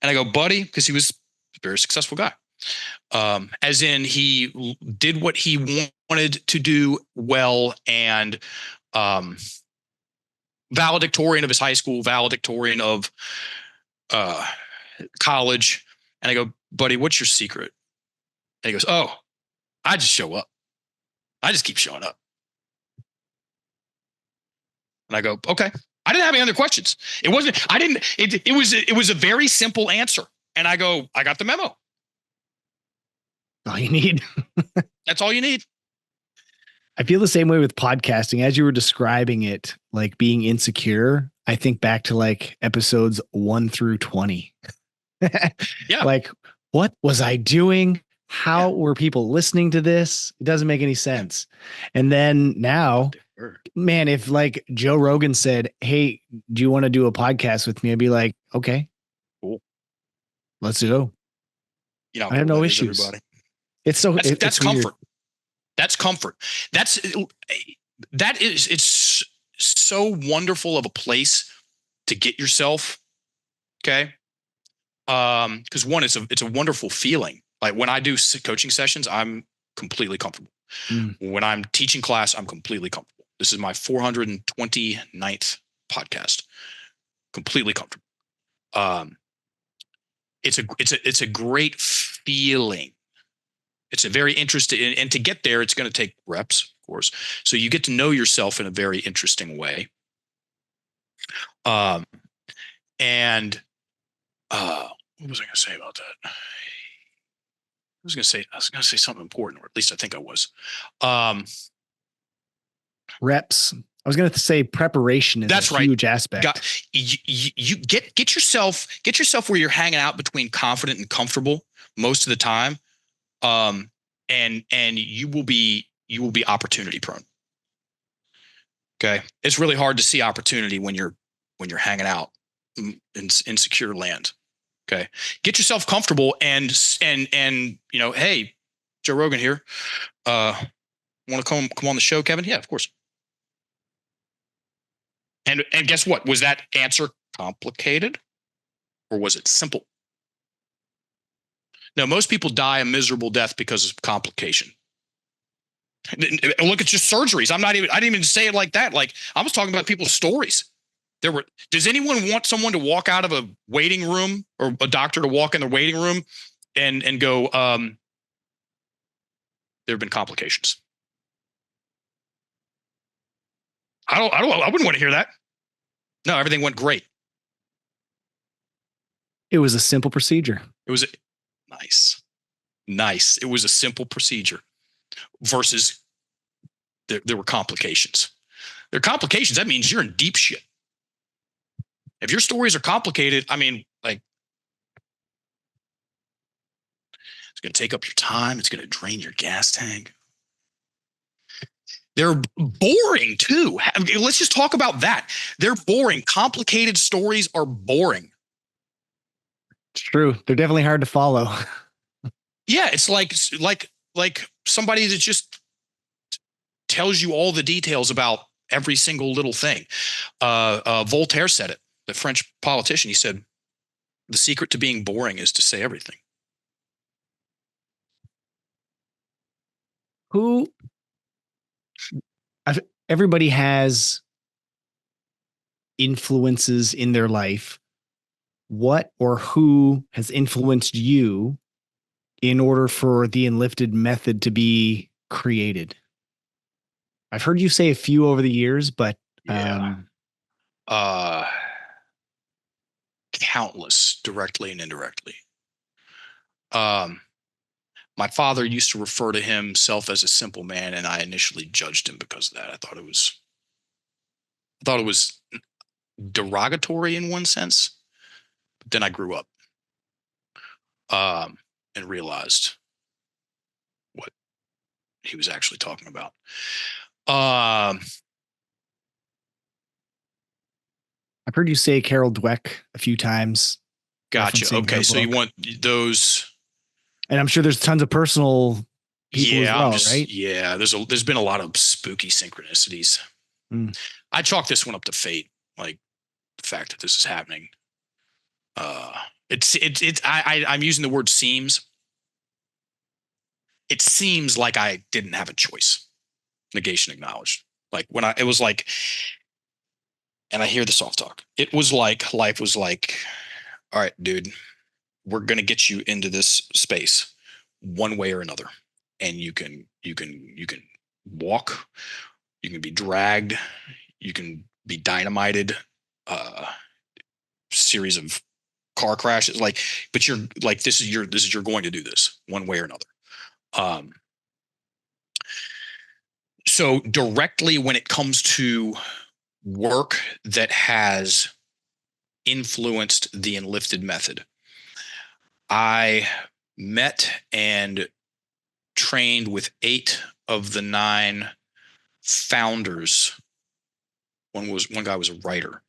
And I go, buddy, because he was a very successful guy. As in, he did what he wanted to do well, and valedictorian of his high school, valedictorian of college. And I go, buddy, what's your secret? And he goes, oh, I just show up. I just keep showing up. And I go, okay. I didn't have any other questions. It was a very simple answer. And I go, I got the memo. All you need. That's all you need. I feel the same way with podcasting. As you were describing it, like being insecure, I think back to like episodes 1 through 20. Yeah. Like, what was I doing? How were people listening to this? It doesn't make any sense. And then now, man, if like Joe Rogan said, hey, do you want to do a podcast with me? I'd be like, okay, cool. Let's go. You know, I have no issues. Everybody. It's so that's comfort. That's comfort. It's so wonderful of a place to get yourself. Okay. Because one, it's a wonderful feeling. Like when I do coaching sessions, I'm completely comfortable. When I'm teaching class, I'm completely comfortable. This is my 429th podcast. Completely comfortable. It's a great feeling. It's a very interesting, and to get there, it's going to take reps, of course. So you get to know yourself in a very interesting way. What was I going to say about that? I was going to say something important, or at least I think I was. Reps. I was going to say preparation is a huge aspect. You get yourself where you're hanging out between confident and comfortable most of the time. And you will be opportunity prone. Okay. It's really hard to see opportunity when you're hanging out in insecure land. Okay. Get yourself comfortable and you know, hey, Joe Rogan here. Want to come on the show, Kevin? Yeah, of course. And guess what? Was that answer complicated or was it simple? No, most people die a miserable death because of complication. Look at just surgeries. I didn't even say it like that. Like I was talking about people's stories. Does anyone want someone to walk out of a waiting room or a doctor to walk in the waiting room and go, there have been complications? I wouldn't want to hear that. No, everything went great. It was a simple procedure. It was nice. Nice. It was a simple procedure versus there were complications. There are complications. That means you're in deep shit. If your stories are complicated, I mean, like, it's going to take up your time. It's going to drain your gas tank. They're boring too. Let's just talk about that. They're boring. Complicated stories are boring. It's true. They're definitely hard to follow. Yeah, it's like somebody that just tells you all the details about every single little thing. Voltaire said it, the French politician. He said, the secret to being boring is to say everything. Who everybody has influences in their life. What or who has influenced you in order for the Enlifted Method to be created? I've heard you say a few over the years, but uh, countless, directly and indirectly. My father used to refer to himself as a simple man, and I initially judged him because of that. I thought it was derogatory in one sense. But then I grew up and realized what he was actually talking about. I've heard you say Carol Dweck a few times. Gotcha. Okay, so you want those, and I'm sure there's tons of personal people as well, right? Yeah, there's been a lot of spooky synchronicities. I chalk this one up to fate, like the fact that this is happening. I'm using the word seems. It seems like I didn't have a choice. Negation acknowledged. Like when it was like, and I hear the soft talk. It was like life was like, all right, dude, we're gonna get you into this space one way or another, and you can walk, you can be dragged, you can be dynamited, series of car crashes, like, but you're like, you're going to do this one way or another. So directly when it comes to work that has influenced the Enlifted Method, I met and trained with 8 of the 9 founders. One guy was a writer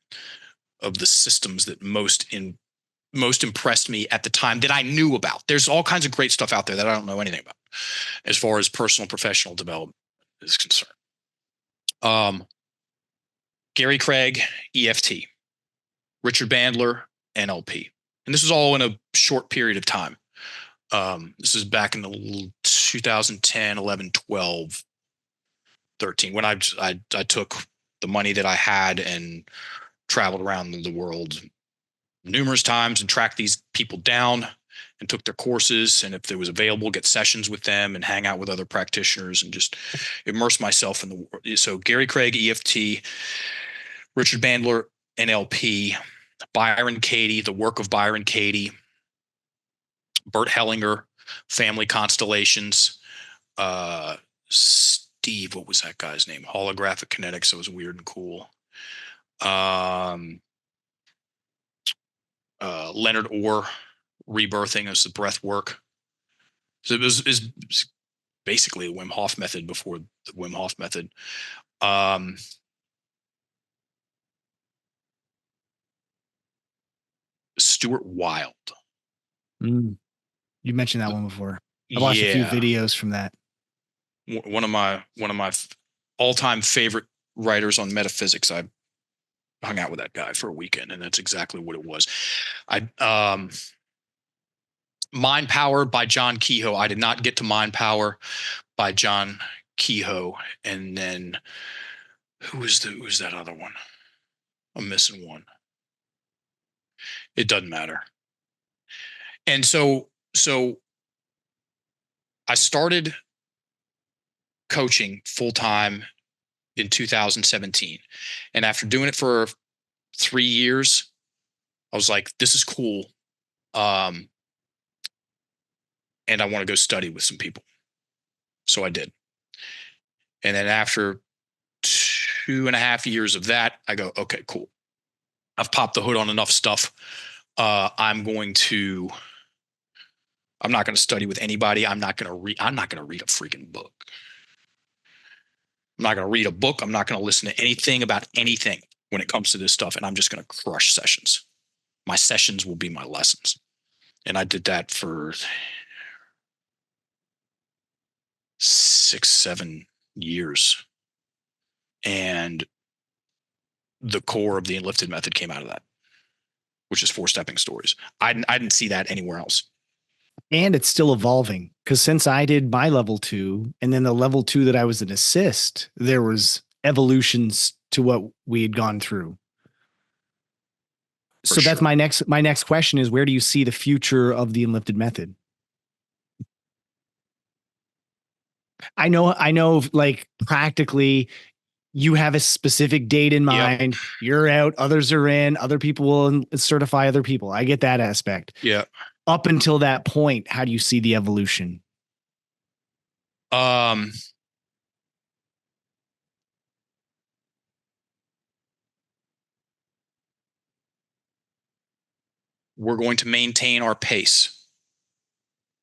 of the systems that most impressed me at the time that I knew about. There's all kinds of great stuff out there that I don't know anything about as far as personal and professional development is concerned. Gary Craig, EFT, Richard Bandler, NLP. And this was all in a short period of time. This is back in the 2010, 11, 12, 13, when I took the money that I had and traveled around the world numerous times and tracked these people down and took their courses, and if there was available, get sessions with them and hang out with other practitioners and just immerse myself in the world. So Gary Craig, EFT, Richard Bandler, NLP, Byron Katie, the work of Byron Katie, Bert Hellinger, family constellations, Steve, what was that guy's name? Holographic kinetics. It was weird and cool. Leonard Orr, rebirthing as the breath work. So it was basically the Wim Hof method before the Wim Hof method. Stuart Wilde. You mentioned that one before. I watched a few videos from that. One of my all-time favorite writers on metaphysics. I hung out with that guy for a weekend, and that's exactly what it was. Mind Power by John Kehoe. I did not get to Mind Power by John Kehoe. And then who was that other one? I'm missing one. It doesn't matter. And so I started coaching full time in 2017. And after doing it for 3 years, I was like, this is cool. and I want to go study with some people. So I did. And then after 2.5 years of that, I go, okay, cool. I've popped the hood on enough stuff. I'm not going to study with anybody. I'm not going to read a freaking book. I'm not going to read a book. I'm not going to listen to anything about anything when it comes to this stuff. And I'm just going to crush sessions. My sessions will be my lessons. And I did that for 6-7 years. And the core of the Enlifted Method came out of that, which is 4-stepping stories. I didn't see that anywhere else. And it's still evolving, because since I did my level 2 and then the level 2 that I was an assist, there was evolutions to what we had gone through. So that's my next question is, where do you see the future of the Enlifted Method? I know like practically you have a specific date in mind. Yep. You're out, others are in, other people will certify other people. I get that aspect. Yeah. Up until that point, how do you see the evolution? We're going to maintain our pace.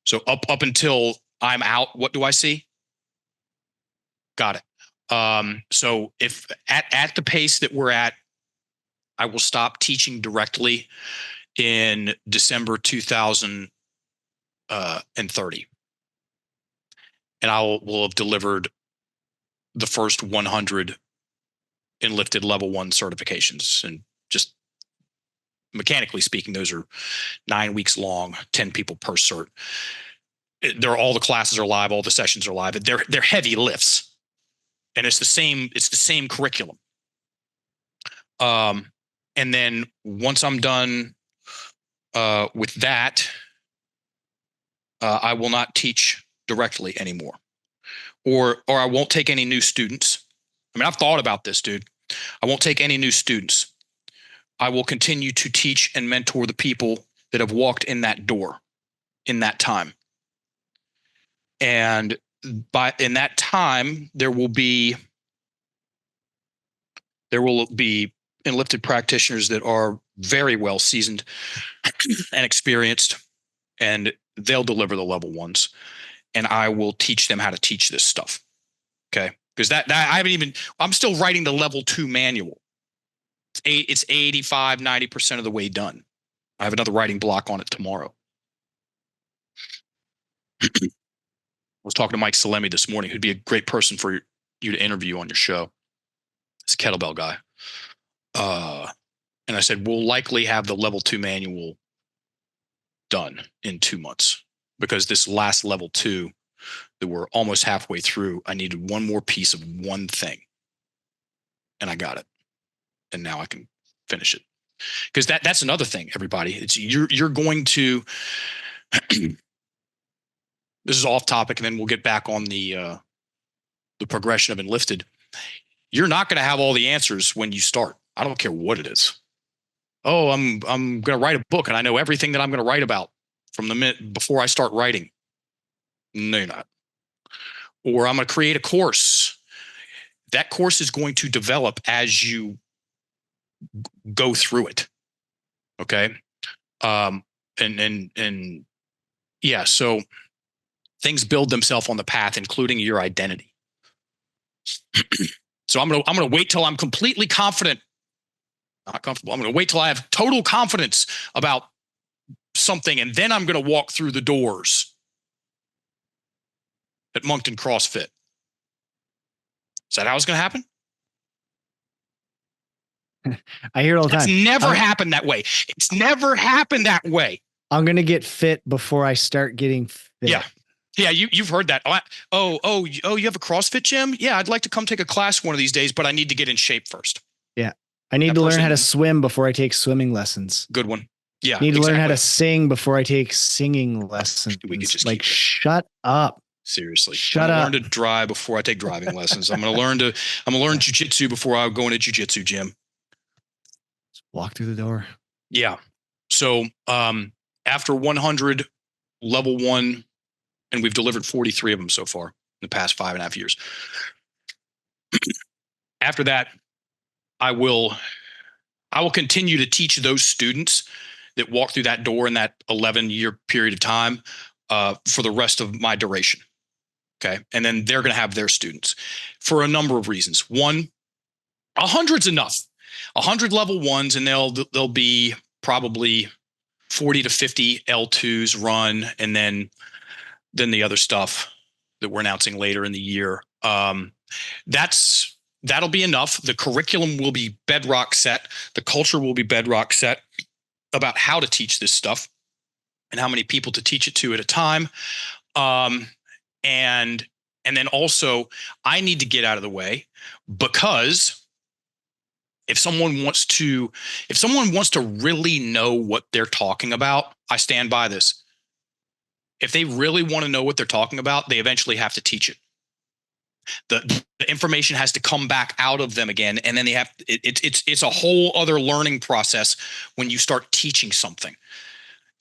So up until I'm out, what do I see? Got it. So if at the pace that we're at, I will stop teaching directly in December 2030. And will have delivered the first 100 Enlifted level 1 certifications. And just mechanically speaking, those are 9 weeks long, 10 people per cert. All the classes are live, all the sessions are live. They're heavy lifts. And it's the same curriculum. And then once I'm done with that, I will not teach directly anymore, or I won't take any new students. I mean, I've thought about this, dude. I won't take any new students. I will continue to teach and mentor the people that have walked in that door in that time. And in that time, there will be Enlifted practitioners that are very well seasoned and experienced, and they'll deliver the level 1s, and I will teach them how to teach this stuff. Okay. Because I'm still writing the level 2 manual. It's 85, 90% of the way done. I have another writing block on it tomorrow. I was talking to Mike Salemi this morning, who'd be a great person for you to interview on your show. This kettlebell guy. And I said, we'll likely have the level 2 manual done in 2 months, because this last level 2 that we're almost halfway through, I needed one more piece of one thing, and I got it. And now I can finish it. Because that's another thing, everybody. It's you're going to this is off topic, and then we'll get back on the progression of Enlifted. You're not going to have all the answers when you start. I don't care what it is. Oh, I'm going to write a book, and I know everything that I'm going to write about from the minute before I start writing. No, you're not. Or I'm going to create a course. That course is going to develop as you go through it. Okay. And yeah, so things build themselves on the path, including your identity. So I'm going to wait till I'm completely confident. Not comfortable. I'm going to wait till I have total confidence about something, and then I'm going to walk through the doors at Moncton CrossFit. Is that how it's going to happen? I hear it all the time. It's never happened that way. It's never happened that way. I'm going to get fit before I start getting fit. Yeah. Yeah, you've heard that. Oh, you have a CrossFit gym? Yeah, I'd like to come take a class one of these days, but I need to get in shape first. Yeah. I need to learn how to swim before I take swimming lessons. Good one. Yeah. Need to learn how to sing before I take singing lessons. We could just shut up. Seriously. Shut up. I'm going to learn to drive before I take driving lessons. I'm going to learn jiu-jitsu before I go into jiu-jitsu gym. Just walk through the door. Yeah. So after 100 level 1 And we've delivered 43 of them so far in the past 5.5 years. After that, I will continue to teach those students that walk through that door in that 11-year period of time for the rest of my duration. Okay. And then they're going to have their students for a number of reasons. One, 100's enough. 100 level ones, and they'll be probably 40 to 50 L2s run, and then the other stuff that we're announcing later in the year. That'll be enough. The curriculum will be bedrock set. The culture will be bedrock set about how to teach this stuff and how many people to teach it to at a time. And then also I need to get out of the way, because if someone wants to really know what they're talking about, I stand by this. If they really want to know what they're talking about, they eventually have to teach it. The information has to come back out of them again, and then they have it's a whole other learning process when you start teaching something.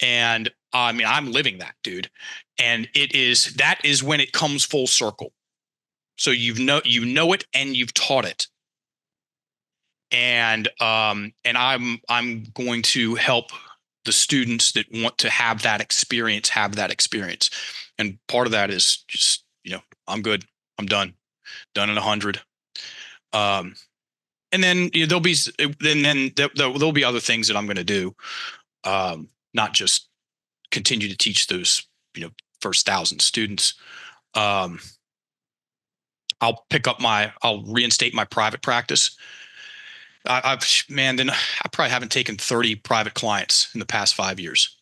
And I mean, I'm living that, dude. And that is when it comes full circle. So you know it and you've taught it. And I'm going to help the students that want to have that experience. And part of that is just, I'm good. I'm done in 100. And then there'll be other things that I'm going to do. Not just continue to teach those, first 1,000 students. I'll reinstate my private practice. I probably haven't taken 30 private clients in the past 5 years.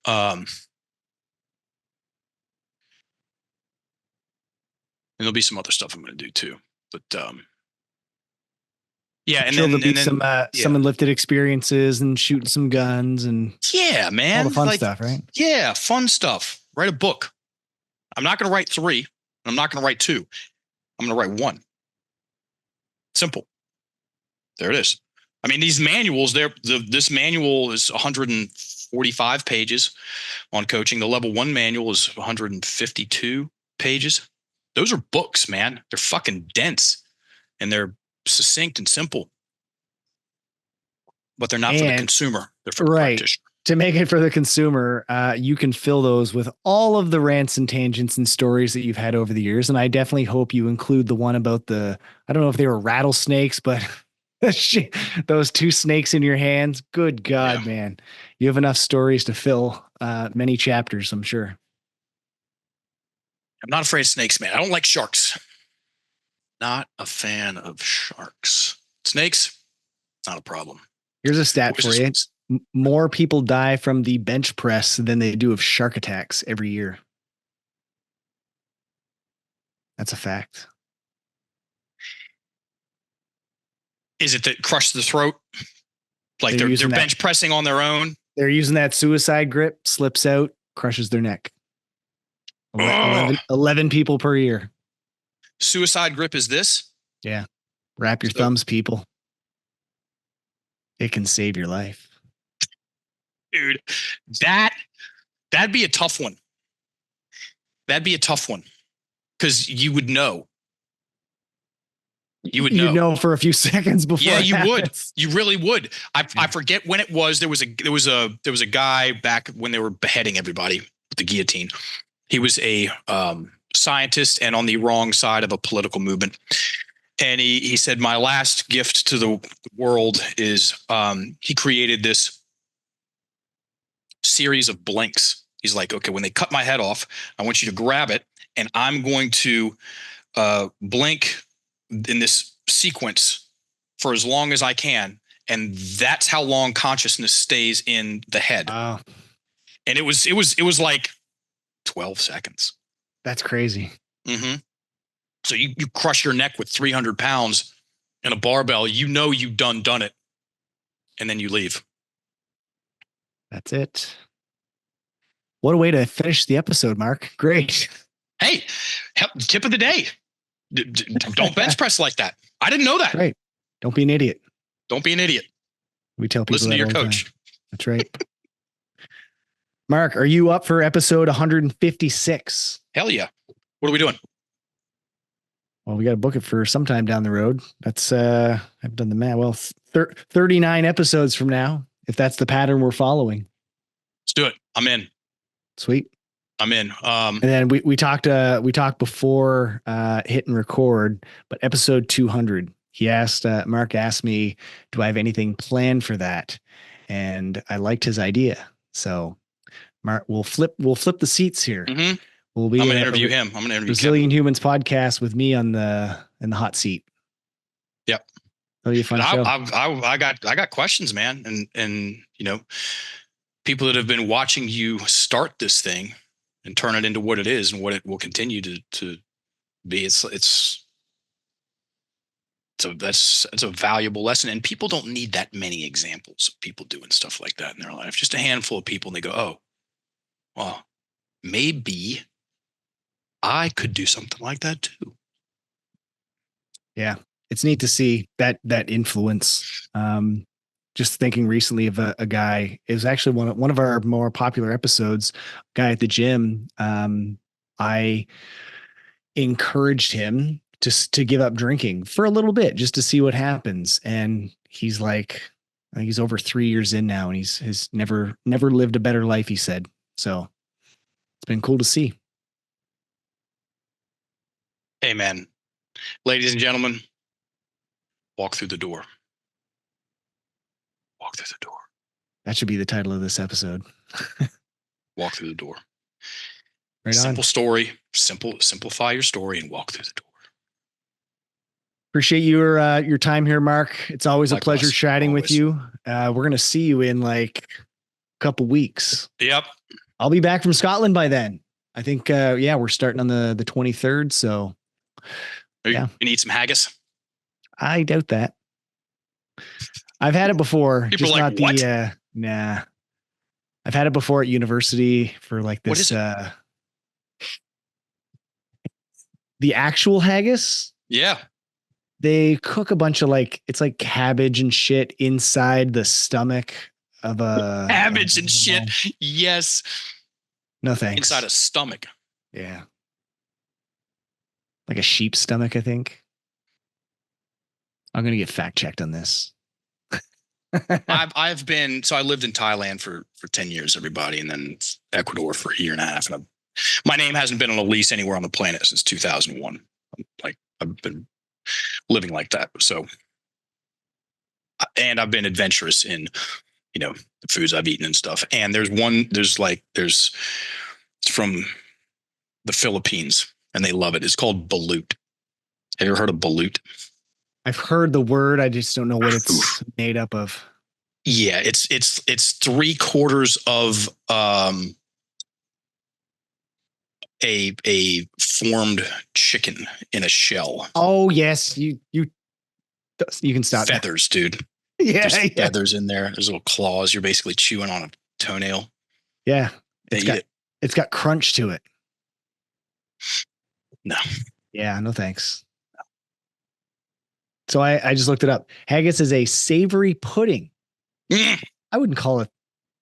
And there'll be some other stuff I'm going to do too, but yeah. And sure, then there'll be some Enlifted experiences and shooting some guns and yeah, man, all the fun stuff, right? Yeah, fun stuff. Write a book. I'm not going to write 3. I'm not going to write 2. I'm going to write 1. Simple. There it is. I mean, these manuals, this manual is 145 pages on coaching. The level 1 manual is 152 pages. Those are books, man. They're fucking dense and they're succinct and simple, but they're not for the consumer. They're for the practitioner. To make it for the consumer, you can fill those with all of the rants and tangents and stories that you've had over the years. And I definitely hope you include the one about I don't know if they were rattlesnakes, but those 2 snakes in your hands. Good God, man. You have enough stories to fill many chapters, I'm sure. I'm not afraid of snakes, man. I don't like sharks. Not a fan of sharks. Snakes, not a problem. Here's a stat for you. More people die from the bench press than they do of shark attacks every year. That's a fact. Is it that crush the throat? Like they're bench pressing on their own? They're using that suicide grip, slips out, crushes their neck. 11 people per year. Suicide grip is this? Yeah. Wrap your thumbs, people. It can save your life. Dude, that'd be a tough one. That'd be a tough one. Because you would know. You'd know for a few seconds before. Yeah, you would. You really would. I forget when it was. There was a guy back when they were beheading everybody with the guillotine. He was a scientist and on the wrong side of a political movement. And he said, my last gift to the world is he created this series of blinks. He's like, okay, when they cut my head off, I want you to grab it and I'm going to blink in this sequence for as long as I can. And that's how long consciousness stays in the head. Wow. And it was like 12 seconds. That's crazy. Mm-hmm. So you crush your neck with 300 pounds and a barbell, you've done it. And then you leave. That's it. What a way to finish the episode, Mark. Great. Hey, tip of the day. Don't bench press like that. I didn't know that. Right. Don't be an idiot. Don't be an idiot. We tell people listen to your coach. That's right. Mark, are you up for episode 156? Hell yeah. What are we doing? Well, we got to book it for sometime down the road. That's I've done the math. Well, 39 episodes from now, if that's the pattern we're following. Let's do it. I'm in. Sweet. I'm in. And then we talked before hitting record, but episode 200, Mark asked me, do I have anything planned for that? And I liked his idea. So Mark, we'll flip the seats here. Mm-hmm. We'll be I'm gonna interview him. I'm gonna interview Resilient Humans podcast with me in the hot seat. Yep. That'll be a fun show. I got questions, man, and people that have been watching you start this thing and turn it into what it is and what it will continue to be. It's a valuable lesson, and people don't need that many examples of people doing stuff like that in their life. Just a handful of people, and they go, "Oh, well, maybe I could do something like that too." Yeah, it's neat to see that influence. Just thinking recently of a guy. It was actually one of our more popular episodes. Guy at the gym. I encouraged him to give up drinking for a little bit just to see what happens, and he's like, I think he's over 3 years in now, and he's never lived a better life. He said so. It's been cool to see. Amen. Ladies and gentlemen, walk through the door. Walk through the door. That should be the title of this episode. Walk through the door. Right simple on. Story. Simplify your story and walk through the door. Appreciate your time here, Mark. It's always a pleasure chatting with you. We're gonna see you in like a couple weeks. Yep. I'll be back from Scotland by then. I think we're starting on the 23rd. So you need some haggis? I doubt that. I've had it before. People just are like, not what? Nah. I've had it before at university for like this. What is it? The actual haggis. Yeah. They cook a bunch of it's like cabbage and shit inside the stomach of a cabbage and shit. Yes. No thanks. Inside a stomach. Yeah. Like a sheep's stomach, I think. I'm gonna get fact checked on this. I lived in Thailand for 10 years, everybody, and then Ecuador for a year and a half. And my name hasn't been on a lease anywhere on the planet since 2001. I've been living like that. So, and I've been adventurous in, the foods I've eaten and stuff. And there's from the Philippines, and they love it. It's called balut. Have you ever heard of balut? I've heard the word. I just don't know what it's made up of. Yeah, it's 3/4 of a formed chicken in a shell. Oh yes, you can stop. Feathers, dude. Yeah, There's feathers in there. There's little claws. You're basically chewing on a toenail. Yeah, it's got crunch to it. No. Yeah, no thanks. So I just looked it up. Haggis is a savory pudding. I wouldn't call it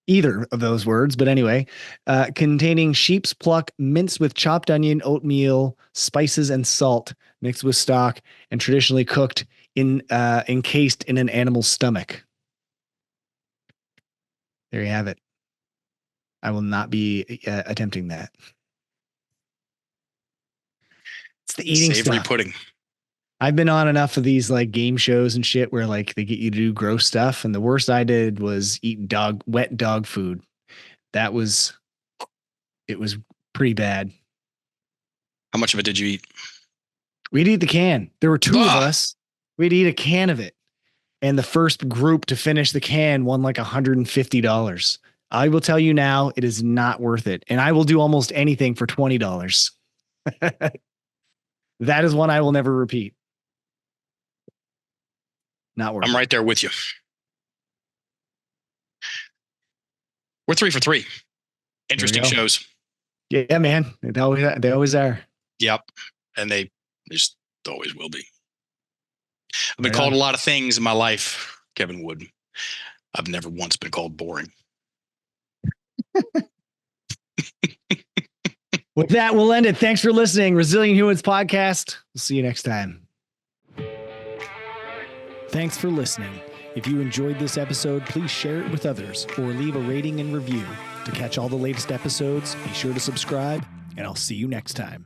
either of those words, but anyway, containing sheep's pluck minced with chopped onion, oatmeal, spices, and salt, mixed with stock, and traditionally cooked encased in an animal's stomach. There you have it. I will not be attempting that. It's the eating savory stuff. Pudding. I've been on enough of these like game shows and shit where like they get you to do gross stuff. And the worst I did was eat wet dog food. It was pretty bad. How much of it did you eat? We'd eat the can. There were two of us. We'd eat a can of it. And the first group to finish the can won like $150. I will tell you now, it is not worth it. And I will do almost anything for $20. That is one I will never repeat. Not worth it. I'm right there with you. We're 3 for 3. Interesting shows. Yeah, man. They always are. Yep. And they just always will be. I've been called a lot of things in my life, Kevin Wood. I've never once been called boring. With that, we'll end it. Thanks for listening. Resilient Humans Podcast. We'll see you next time. Thanks for listening. If you enjoyed this episode, please share it with others or leave a rating and review. To catch all the latest episodes, be sure to subscribe, and I'll see you next time.